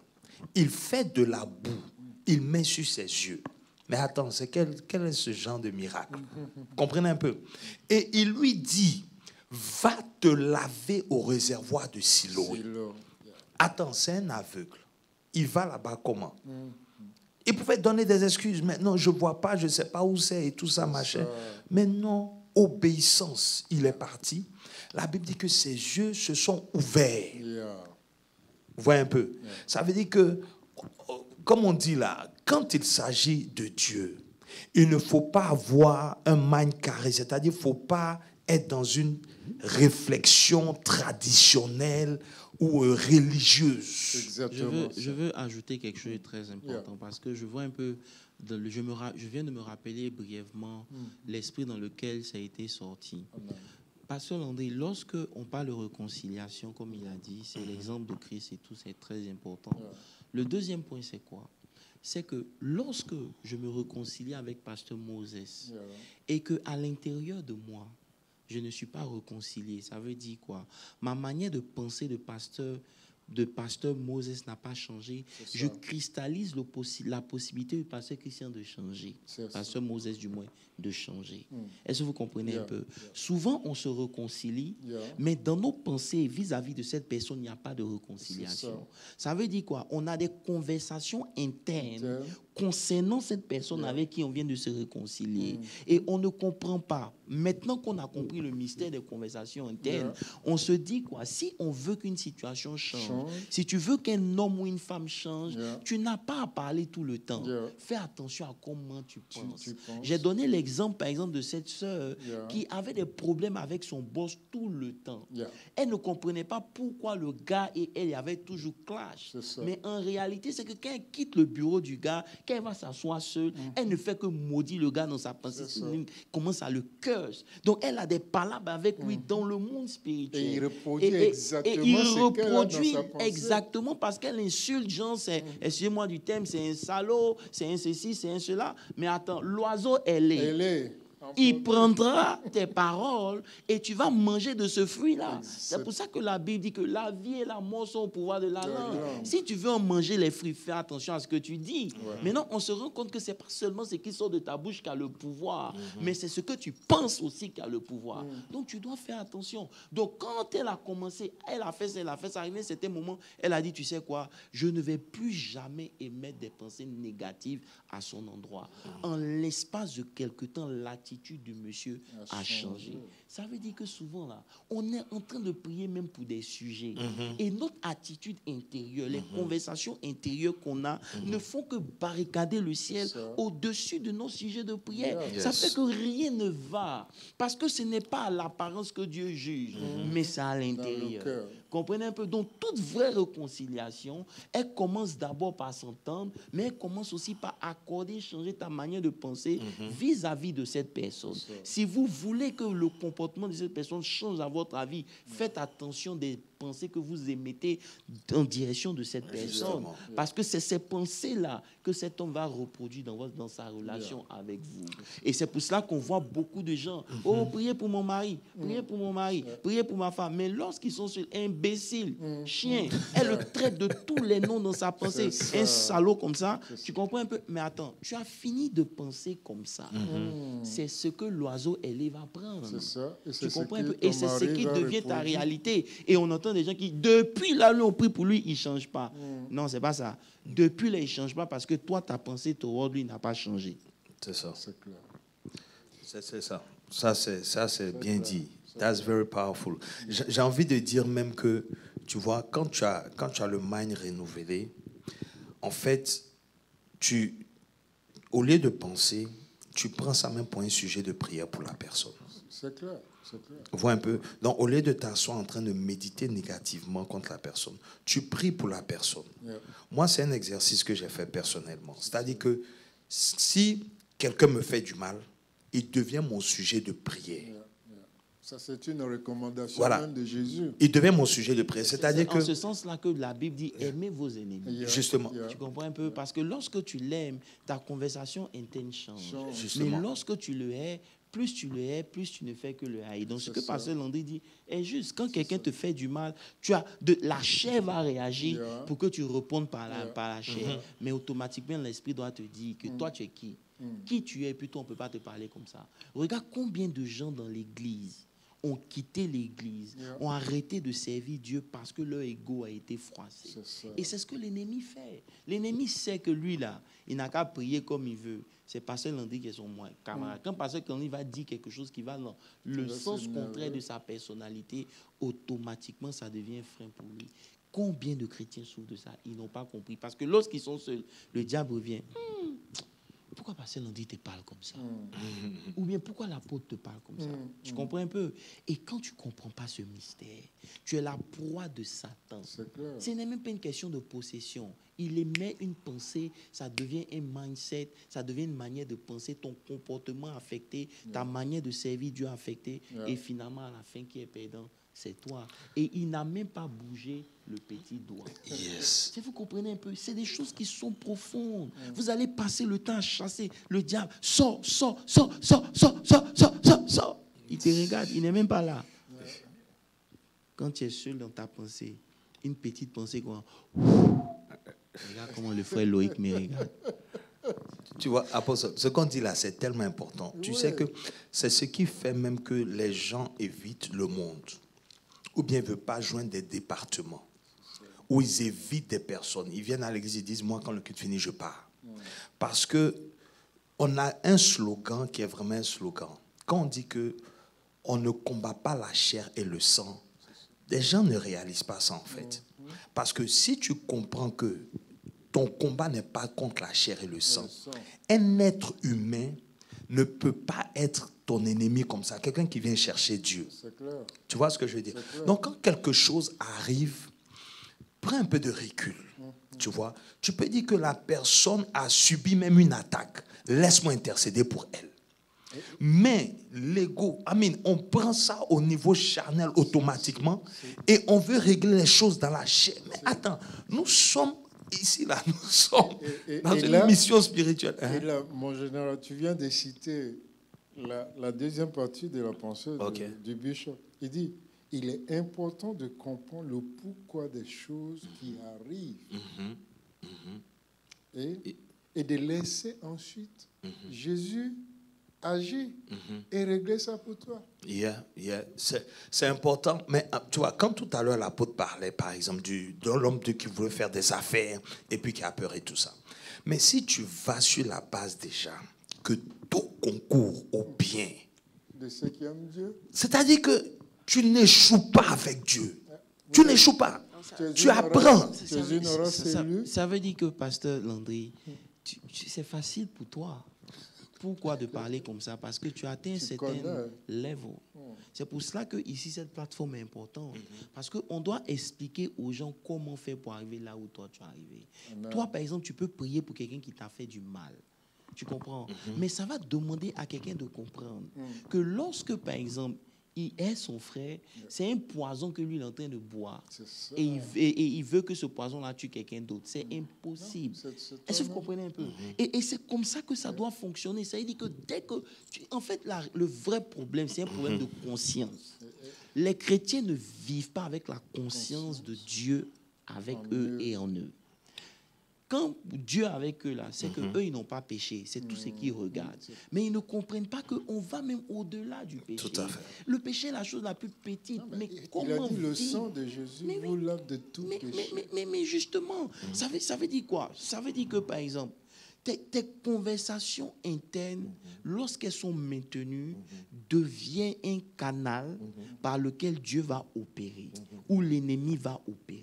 Il fait de la boue. Il met sur ses yeux. Mais attends, quel est ce genre de miracle? Comprenez un peu. Et il lui dit, va te laver au réservoir de Siloé. Attends, c'est un aveugle. Il va là-bas comment? Il pouvait donner des excuses. Mais non, je ne vois pas, je ne sais pas où c'est et tout ça, machin. Mais non, obéissance, il est parti. La Bible dit que ses yeux se sont ouverts. Vous voyez un peu? Ça veut dire que, comme on dit là, quand il s'agit de Dieu, il ne faut pas avoir un mind carré, c'est-à-dire il ne faut pas être dans une réflexion traditionnelle ou religieuse. Je veux ajouter quelque chose de très important parce que je vois un peu, je viens de me rappeler brièvement l'esprit dans lequel ça a été sorti. Pasteur Landry, lorsque on parle de réconciliation, comme il a dit, c'est l'exemple de Christ et tout, c'est très important. Le deuxième point, c'est quoi? C'est que lorsque je me réconcilie avec Pasteur Moses et qu'à l'intérieur de moi, je ne suis pas réconcilié, ça veut dire quoi? Ma manière de penser de pasteur Moses n'a pas changé. Je cristallise la possibilité du pasteur Christian de changer. Pasteur Moses, du moins, de changer. Est-ce que vous comprenez un peu? Souvent, on se réconcilie, mais dans nos pensées vis-à-vis de cette personne, il n'y a pas de réconciliation. Ça veut dire quoi? On a des conversations internes concernant cette personne avec qui on vient de se réconcilier. Et on ne comprend pas. Maintenant qu'on a compris le mystère des conversations internes, on se dit quoi? Si on veut qu'une situation change, si tu veux qu'un homme ou une femme change, tu n'as pas à parler tout le temps. Fais attention à comment tu penses. J'ai donné l'exemple, par exemple, de cette sœur qui avait des problèmes avec son boss tout le temps. Elle ne comprenait pas pourquoi le gars et elle avaient toujours clash. Mais en réalité, c'est que quand elle quitte le bureau du gars, quand elle va s'asseoir seule, elle ne fait que maudire le gars dans sa pensée. Elle commence à le curse. Donc, elle a des palabres avec lui dans le monde spirituel. Et il reproduit exactement parce qu'elle insulte, genre, excusez-moi du thème, c'est un salaud, c'est un ceci, c'est un cela. Mais attends, l'oiseau, elle est. Il prendra tes paroles et tu vas manger de ce fruit-là. C'est pour ça que la Bible dit que la vie et la mort sont au pouvoir de la langue. Si tu veux en manger les fruits, fais attention à ce que tu dis. Maintenant, on se rend compte que ce n'est pas seulement ce qui sort de ta bouche qui a le pouvoir, mais c'est ce que tu penses aussi qui a le pouvoir. Donc, tu dois faire attention. Donc, quand elle a commencé, elle a fait ça, arrivé à un certain moment, elle a dit, tu sais quoi, je ne vais plus jamais émettre des pensées négatives à son endroit. En l'espace de quelque temps, l'attitude du monsieur a changé. Ça veut dire que souvent, là, on est en train de prier même pour des sujets. Et notre attitude intérieure, les conversations intérieures qu'on a, ne font que barricader le ciel au-dessus de nos sujets de prière. Ça fait que rien ne va. Parce que ce n'est pas à l'apparence que Dieu juge, mais c'est à l'intérieur. Comprenez un peu? Donc, toute vraie réconciliation, elle commence d'abord par s'entendre, mais elle commence aussi par accorder, changer ta manière de penser vis-à-vis de cette personne. Si vous voulez que le comportement de cette personne change à votre avis, faites attention des pensées que vous émettez en direction de cette personne. Parce que c'est ces pensées-là que cet homme va reproduire dans sa relation avec vous. Et c'est pour cela qu'on voit beaucoup de gens, oh, priez pour mon mari, priez pour mon mari, priez pour ma femme. Mais lorsqu'ils sont sur imbécile, chien, elle le traite de tous les noms dans sa pensée. Un salaud comme ça, tu comprends un peu? Mais attends, tu as fini de penser comme ça. C'est ce que l'oiseau ailé va prendre. C'est ça. Tu comprends un peu? Et c'est ce qui devient ta réalité. Et on entend des gens qui, depuis là, on prie pour lui, il ne change pas. Non, c'est pas ça. Depuis là, il ne change pas parce que toi, ta pensée toward lui n'a pas changé. C'est ça. C'est clair. C'est ça. Ça, c'est bien dit. That's very powerful. J'ai envie de dire même que, tu vois, quand tu as le mind renouvelé, en fait, au lieu de penser, tu prends ça même pour un sujet de prière pour la personne. C'est clair. Vois un peu. Donc, au lieu de t'asseoir en train de méditer négativement contre la personne, tu pries pour la personne. Moi, c'est un exercice que j'ai fait personnellement. C'est-à-dire que si quelqu'un me fait du mal, il devient mon sujet de prière. Ça, c'est une recommandation même de Jésus. Il devient mon sujet de prière. C'est-à-dire que... En ce sens-là que la Bible dit, aimez vos ennemis. Justement. Tu comprends un peu? Parce que lorsque tu l'aimes, ta conversation interne change. Justement. Mais lorsque tu le hais, plus tu le hais, plus tu ne fais que le haïr. Donc, ce que Pasteur Landry dit est juste. Quand quelqu'un te fait du mal, la chair va réagir pour que tu répondes par la chair. Mais automatiquement, l'esprit doit te dire que toi, tu es qui? Qui tu es, plutôt, on ne peut pas te parler comme ça. Regarde combien de gens dans l'église ont quitté l'Église, ont arrêté de servir Dieu parce que leur ego a été froissé. Et c'est ce que l'ennemi fait. L'ennemi sait que lui, là, il n'a qu'à prier comme il veut. C'est Pasteur Landry qui est son camarade. Quand Pasteur Landry va dire quelque chose qui va dans le sens contraire de sa personnalité, automatiquement, ça devient un frein pour lui. Combien de chrétiens souffrent de ça? Ils n'ont pas compris. Parce que lorsqu'ils sont seuls, le diable vient. Pourquoi Pasteur Landry te parle comme ça? Ou bien pourquoi l'apôtre te parle comme ça? Tu comprends un peu? Et quand tu ne comprends pas ce mystère, tu es la proie de Satan. Ce n'est même pas une question de possession. Il émet une pensée, ça devient un mindset, ça devient une manière de penser, ton comportement affecté, ta manière de servir Dieu affecté. Et finalement, à la fin, qui est perdant? C'est toi. Et il n'a même pas bougé le petit doigt. Yes. Si vous comprenez un peu, c'est des choses qui sont profondes. Vous allez passer le temps à chasser le diable. Sors. Il te regarde, il n'est même pas là. Quand tu es seul dans ta pensée, une petite pensée, quoi. Regarde comment le frère Loïc me regarde. Tu vois, apôtre, ce qu'on dit là, c'est tellement important. Tu sais que c'est ce qui fait même que les gens évitent le monde. Ou bien ne veulent pas joindre des départements. Ou ils évitent des personnes. Ils viennent à l'église et disent, moi, quand le culte finit, je pars. Parce que on a un slogan qui est vraiment un slogan. Quand on dit que on ne combat pas la chair et le sang, les gens ne réalisent pas ça en fait. Parce que si tu comprends que ton combat n'est pas contre la chair et le sang, un être humain ne peut pas être ton ennemi comme ça. Quelqu'un qui vient chercher Dieu. Tu vois ce que je veux dire? Donc quand quelque chose arrive, prends un peu de recul. Tu vois? Tu peux dire que la personne a subi même une attaque. Laisse-moi intercéder pour elle. Mais l'ego, on prend ça au niveau charnel automatiquement et on veut régler les choses dans la chair. Mais attends, nous sommes ici, là, nous sommes dans une mission spirituelle. Et là, mon général, tu viens de citer la deuxième partie de la pensée du bishop. Il dit, il est important de comprendre le pourquoi des choses qui arrivent et de laisser ensuite Jésus agir et régler ça pour toi. C'est important. Mais tu vois, quand tout à l'heure l'apôtre parlait, par exemple, de l'homme qui voulait faire des affaires et puis qui a peur et tout ça. Mais si tu vas sur la base déjà que tout concourt au bien de ceux qui aiment Dieu, c'est-à-dire que tu n'échoues pas avec Dieu. Tu n'échoues pas. Tu apprends. Ça veut dire que, Pasteur Landry, c'est facile pour toi. Pourquoi de parler comme ça? Parce que tu as atteint un certain level. C'est pour cela que ici cette plateforme est importante. Parce qu'on doit expliquer aux gens comment faire pour arriver là où toi tu es arrivé. Toi, par exemple, tu peux prier pour quelqu'un qui t'a fait du mal. Tu comprends? Mais ça va demander à quelqu'un de comprendre que lorsque, par exemple, il est son frère, c'est un poison que lui il est en train de boire. Et il veut que ce poison-là tue quelqu'un d'autre. C'est impossible. Est-ce que vous comprenez un peu? Et c'est comme ça que ça doit fonctionner. Ça veut dire que dès que... en fait, le vrai problème, c'est un problème de conscience. Les chrétiens ne vivent pas avec la conscience de Dieu avec eux et en eux. Quand Dieu est avec eux, là, c'est qu'eux, ils n'ont pas péché. C'est tout ce qu'ils regardent. Mais ils ne comprennent pas qu'on va même au-delà du péché. Tout à fait. Le péché est la chose la plus petite. Mais comment il a dit le sang de Jésus vous lave de tout péché. Mais justement, ça veut dire quoi? Ça veut dire que, par exemple, tes conversations internes, lorsqu'elles sont maintenues, deviennent un canal par lequel Dieu va opérer, ou l'ennemi va opérer.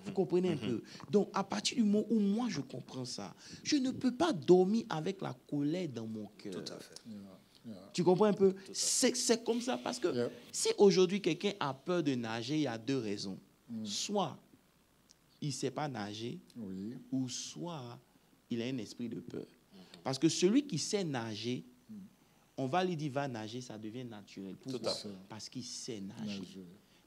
Vous comprenez un peu? Donc, à partir du moment où moi je comprends ça, je ne peux pas dormir avec la colère dans mon cœur. Tout à fait. Tu comprends un peu? C'est comme ça, parce que si aujourd'hui quelqu'un a peur de nager, il y a deux raisons. Soit il ne sait pas nager, ou soit il a un esprit de peur. Parce que celui qui sait nager, on va lui dire va nager, ça devient naturel. Pourquoi? Parce qu'il sait nager.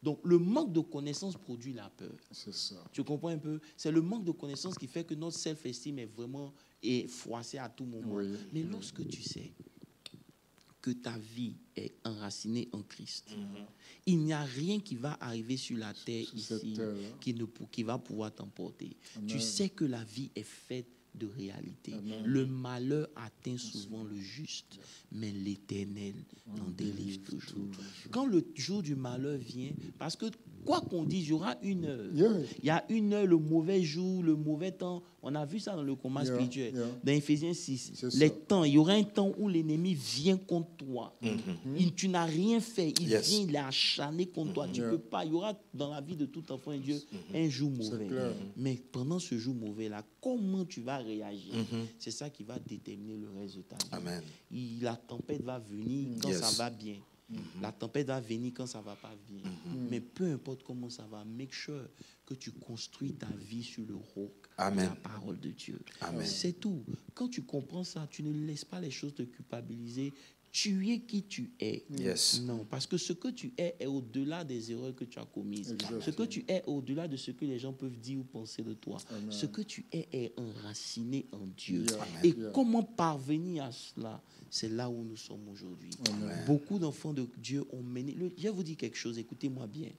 Donc, le manque de connaissance produit la peur. C'est ça. Tu comprends un peu? C'est le manque de connaissance qui fait que notre self-esteem est vraiment froissé à tout moment. Mais lorsque tu sais que ta vie est enracinée en Christ, il n'y a rien qui va arriver sur la terre ici qui va pouvoir t'emporter. Tu sais que la vie est faite de réalité. Amen. Le malheur atteint souvent le juste, mais l'Éternel en délivre toujours. Quand le jour du malheur vient, parce que quoi qu'on dise, il y aura une heure. Yeah. Il y a une heure, le mauvais jour, le mauvais temps. On a vu ça dans le combat Yeah, spirituel. yeah. Dans Éphésiens 6, C'est les ça. temps, il y aura un temps où l'ennemi vient contre toi. Tu n'as rien fait. Il Yes. vient, il est acharné contre toi. Tu ne Yeah. peux pas. Il y aura dans la vie de tout enfant de Dieu un jour mauvais. clair. Mais pendant ce jour mauvais-là, comment tu vas réagir? C'est ça qui va déterminer le reste de ta vie. Amen. La tempête va venir quand Yes. ça va bien. La tempête va venir quand ça ne va pas bien. Mais peu importe comment ça va, make sure que tu construis ta vie sur le roc Amen. de la parole de Dieu. Amen. C'est tout. Quand tu comprends ça, tu ne laisses pas les choses te culpabiliser. Tu es qui tu es. Yes. Non, parce que ce que tu es au-delà des erreurs que tu as commises. Exactement. Ce que tu es au-delà de ce que les gens peuvent dire ou penser de toi. Amen. Ce que tu es enraciné en Dieu. Yeah. Et Yeah. comment parvenir à cela? C'est là où nous sommes aujourd'hui. Amen. Beaucoup d'enfants de Dieu ont mené... Je vais vous dire quelque chose, écoutez-moi bien.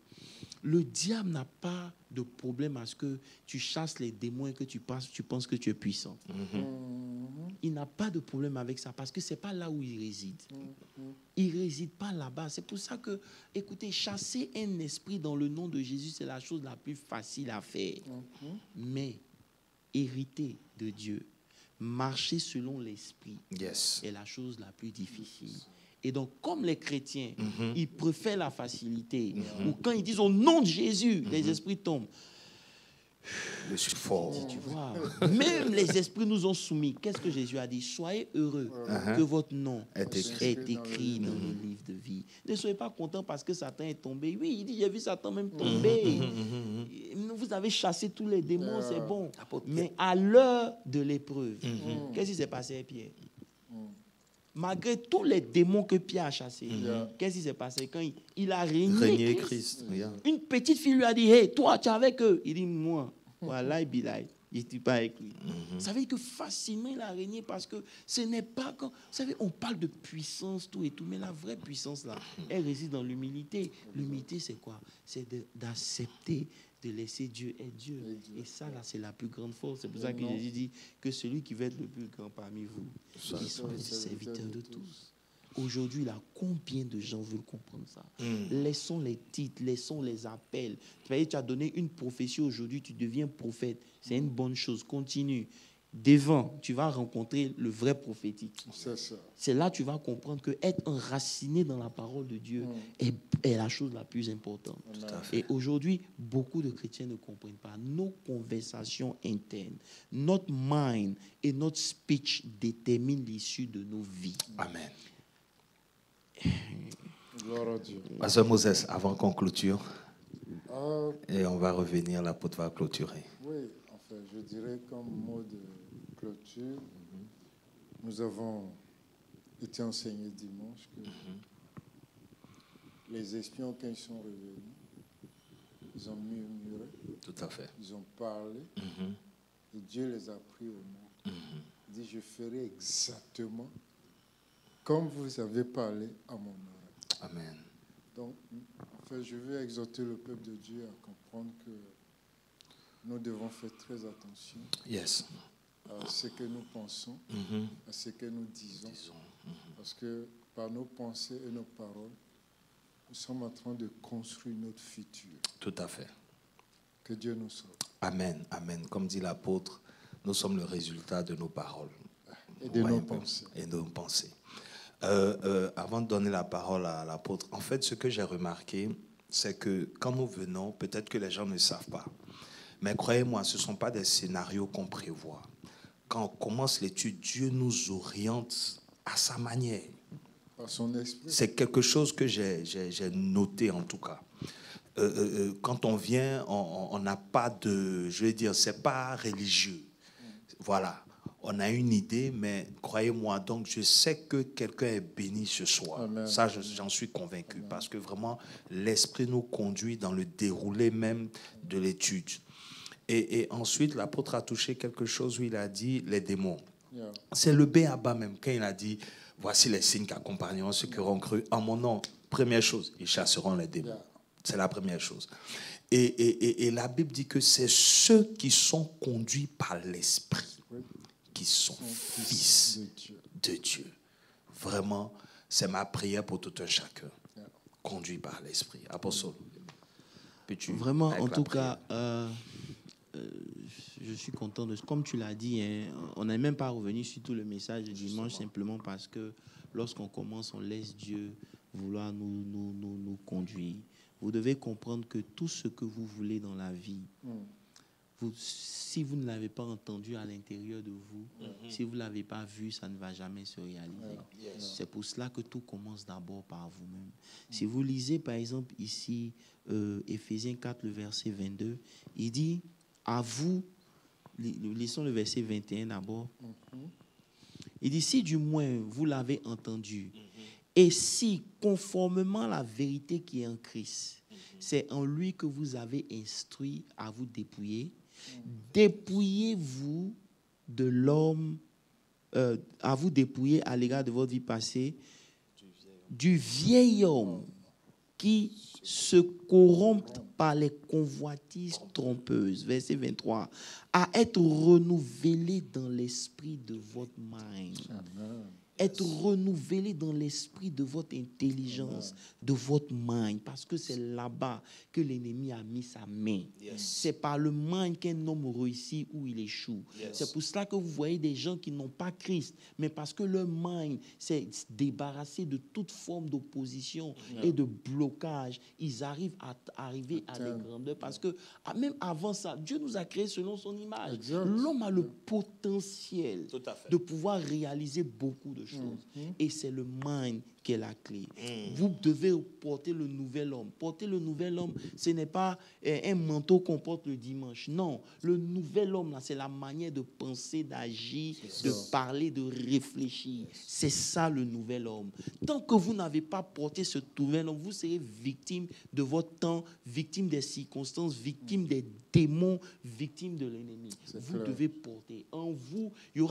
Le diable n'a pas de problème à ce que tu chasses les démons et que tu penses que tu es puissant. Il n'a pas de problème avec ça parce que ce n'est pas là où il réside. Il ne réside pas là-bas. C'est pour ça que, écoutez, chasser un esprit dans le nom de Jésus, c'est la chose la plus facile à faire. Mais hériter de Dieu, marcher selon l'esprit, Yes. est la chose la plus difficile. Et donc, comme les chrétiens, ils préfèrent la facilité. Ou quand ils disent au nom de Jésus, les esprits tombent. Je suis fort. Tu vois, même les esprits nous ont soumis. Qu'est-ce que Jésus a dit? Soyez heureux que votre nom Est est écrit dans le livre de vie. Ne soyez pas contents parce que Satan est tombé. Oui, il dit, j'ai vu Satan même tomber. Vous avez chassé tous les démons, c'est bon. Mais à l'heure de l'épreuve, qu'est-ce qui s'est passé, Pierre? Malgré tous les démons que Pierre a chassés, qu'est-ce qui s'est passé quand il a régné Christ? Une petite fille lui a dit, hey, toi, tu es avec eux. Il dit, moi, voilà, je ne suis pas avec lui. Ça veut dire que facilement, il a régné parce que ce n'est pas quand... Vous savez, on parle de puissance, tout et tout, mais la vraie puissance, là, elle réside dans l'humilité. L'humilité, c'est quoi? C'est d'accepter de laisser Dieu être Dieu. Et ça, là, c'est la plus grande force. C'est pour ça que Jésus dit que celui qui veut être le plus grand parmi vous, il soit le serviteur de tous. Aujourd'hui, là, combien de gens veulent comprendre ça? Laissons les titres, laissons les appels. Tu as donné une prophétie aujourd'hui, tu deviens prophète. C'est une bonne chose. Continue. Devant, tu vas rencontrer le vrai prophétique. C'est ça. C'est là que tu vas comprendre que être enraciné dans la parole de Dieu est la chose la plus importante. Tout à fait. Et aujourd'hui, beaucoup de chrétiens ne comprennent pas. Nos conversations internes, notre mind et notre speech déterminent l'issue de nos vies. Amen. Gloire à Dieu. Pasteur Moses, avant qu'on clôture, Ah, et on va revenir, l'apôtre va clôturer. oui, enfin, je dirais comme mot de clôture, nous avons été enseignés dimanche que les espions, quand ils sont revenus, ils ont murmuré, Tout à fait. ils ont parlé, et Dieu les a pris au mot. Il dit, je ferai exactement comme vous avez parlé à mon oreille. Amen. Donc, en fait, je veux exhorter le peuple de Dieu à comprendre que nous devons faire très attention Yes. à ce que nous pensons, à ce que nous disons. Parce que par nos pensées et nos paroles, nous sommes en train de construire notre futur. Tout à fait. Que Dieu nous sauve. Amen. Amen. Comme dit l'apôtre, nous sommes le résultat de nos paroles. Et de nos Ouais, pensées. Et de nos pensées. Avant de donner la parole à l'apôtre, en fait, ce que j'ai remarqué, c'est que quand nous venons, peut-être que les gens ne savent pas, mais croyez-moi, ce ne sont pas des scénarios qu'on prévoit. Quand on commence l'étude, Dieu nous oriente à sa manière. Par son esprit. C'est quelque chose que j'ai noté en tout cas. Quand on vient, on n'a pas de... Je vais dire, c'est pas religieux. Voilà. On a une idée, mais croyez-moi, donc je sais que quelqu'un est béni ce soir. Amen. Ça, j'en suis convaincu. Amen. Parce que vraiment, l'Esprit nous conduit dans le déroulé même de l'étude. Et ensuite, l'apôtre a touché quelque chose où il a dit les démons. Yeah. C'est le b.a.-ba même, quand il a dit, voici les signes qui accompagneront ceux qui auront cru en mon nom. Première chose, ils chasseront les démons. Yeah. C'est la première chose. Et la Bible dit que c'est ceux qui sont conduits par l'Esprit qui sont fils de Dieu. Vraiment, c'est ma prière pour tout un chacun, conduit par l'Esprit. Apôtre, peux-tu vraiment, en tout cas, je suis content de... Comme tu l'as dit, hein, on n'est même pas revenu sur tout le message de dimanche, simplement parce que lorsqu'on commence, on laisse Dieu vouloir nous conduire. Vous devez comprendre que tout ce que vous voulez dans la vie, si vous ne l'avez pas entendu à l'intérieur de vous, si vous ne l'avez pas vu, ça ne va jamais se réaliser. C'est pour cela que tout commence d'abord par vous-même. Si vous lisez par exemple ici, Éphésiens 4, le verset 22, il dit, à vous, lisons le verset 21 d'abord, il dit, si du moins vous l'avez entendu, et si, conformément à la vérité qui est en Christ, c'est en lui que vous avez instruit à vous dépouiller, dépouillez-vous de l'homme, à vous dépouiller à l'égard de votre vie passée, du vieil homme qui se corrompt par les convoitises trompeuses. Verset 23. À être renouvelé dans l'esprit de votre mind. Être renouvelé dans l'esprit de votre intelligence, de votre mind, parce que c'est là-bas que l'ennemi a mis sa main. C'est par le mind qu'un homme réussit ou il échoue. C'est pour cela que vous voyez des gens qui n'ont pas Christ, mais parce que leur mind s'est débarrassé de toute forme d'opposition et de blocage, ils arrivent à arriver à des grandeurs, parce que même avant ça, Dieu nous a créés selon son image. L'homme a le potentiel de pouvoir réaliser beaucoup de choses. Et c'est le mind qui est la clé. Vous devez porter le nouvel homme. Porter le nouvel homme, ce n'est pas un manteau qu'on porte le dimanche. Non, le nouvel homme, là, c'est la manière de penser, d'agir, de parler, de réfléchir. C'est ça le nouvel homme. Tant que vous n'avez pas porté ce nouvel homme, vous serez victime de votre temps, victime des circonstances, victime des démons, victime de l'ennemi. Vous devez porter. En vous, il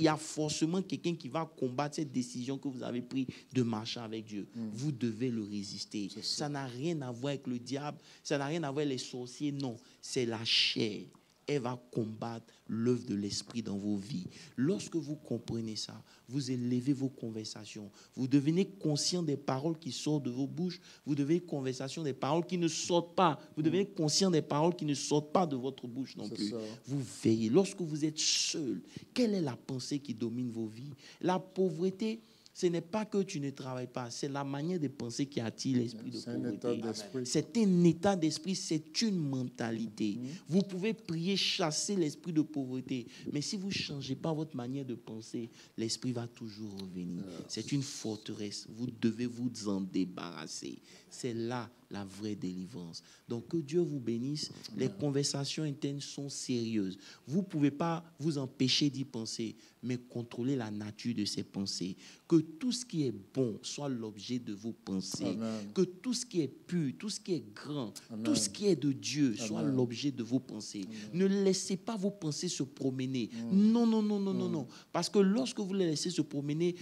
y a forcément quelqu'un qui va combattre cette décision que vous avez prise de marcher avec Dieu. Vous devez le résister. Ça n'a rien à voir avec le diable, ça n'a rien à voir avec les sorciers, non. C'est la chair. Elle va combattre l'œuvre de l'esprit dans vos vies. Lorsque vous comprenez ça, vous élevez vos conversations. Vous devenez conscient des paroles qui sortent de vos bouches. Vous devenez conscient des paroles qui ne sortent pas. Vous devenez conscient des paroles qui ne sortent pas de votre bouche non plus. Vous veillez. Lorsque vous êtes seul, quelle est la pensée qui domine vos vies? La pauvreté, ce n'est pas que tu ne travailles pas, c'est la manière de penser qui attire l'esprit de pauvreté. C'est un état d'esprit, c'est une mentalité. Vous pouvez prier, chasser l'esprit de pauvreté, mais si vous ne changez pas votre manière de penser, l'esprit va toujours revenir. C'est une forteresse, vous devez vous en débarrasser. C'est là la vraie délivrance. Donc que Dieu vous bénisse. Les conversations internes sont sérieuses. Vous ne pouvez pas vous empêcher d'y penser, mais contrôler la nature de ces pensées. Que tout ce qui est bon soit l'objet de vos pensées. Amen. Que tout ce qui est pur, tout ce qui est grand, Amen. Tout ce qui est de Dieu soit l'objet de vos pensées. Amen. Ne laissez pas vos pensées se promener. Non, non, non, non, non, non. Parce que lorsque vous les laissez se promener,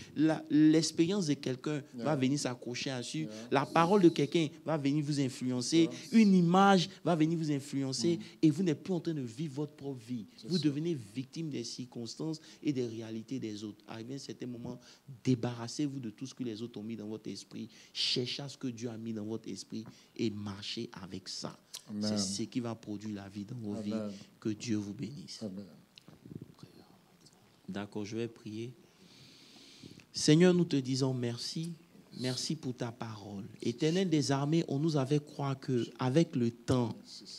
l'expérience de quelqu'un va venir s'accrocher dessus. La parole de quelqu'un va venir vous influencer. Une image va venir vous influencer et vous n'êtes plus en train de vivre votre propre vie. Vous devenez victime des circonstances et des réalités des autres. Arrivé à un certain moment, débarrassez-vous de tout ce que les autres ont mis dans votre esprit. Cherchez à ce que Dieu a mis dans votre esprit et marchez avec ça. Amen. C'est ce qui va produire la vie dans vos Amen. Vies. Que Dieu vous bénisse. Amen. D'accord, je vais prier. Seigneur, nous te disons merci. Merci pour ta parole. Éternel des armées, on nous avait croire qu'avec le temps,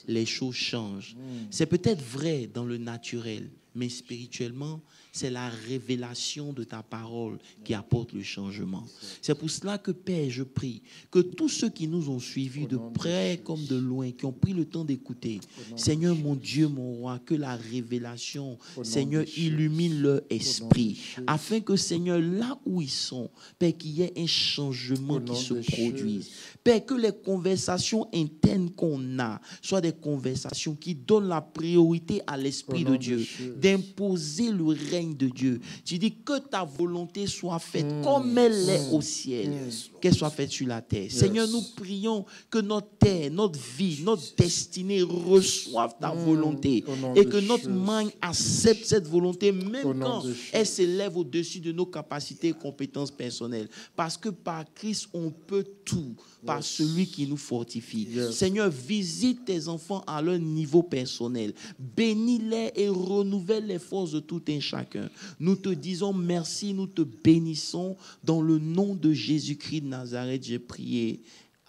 les choses changent. C'est peut-être vrai dans le naturel, mais spirituellement, c'est la révélation de ta parole qui apporte le changement. C'est pour cela que, Père, je prie que tous ceux qui nous ont suivis de près comme de loin, qui ont pris le temps d'écouter, Seigneur mon Dieu, mon roi, que la révélation, Seigneur, illumine leur esprit, afin que, Seigneur, là où ils sont, Père, qu'il y ait un changement qui se produise. Père, que les conversations internes qu'on a soient des conversations qui donnent la priorité à l'Esprit de Dieu, d'imposer le règne règne de Dieu. Tu dis que ta volonté soit faite comme elle est au ciel, qu'elle soit faite sur la terre. Seigneur, nous prions que notre terre, notre vie, notre destinée reçoivent ta volonté et que notre mind accepte cette volonté même quand elle s'élève au-dessus de nos capacités et compétences personnelles. Parce que par Christ, on peut tout. Par celui qui nous fortifie. Seigneur, visite tes enfants à leur niveau personnel. Bénis-les et renouvelle les forces de tout un chacun. Nous te disons merci, nous te bénissons. Dans le nom de Jésus-Christ de Nazareth, j'ai prié.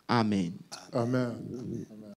Amen. Amen. Amen.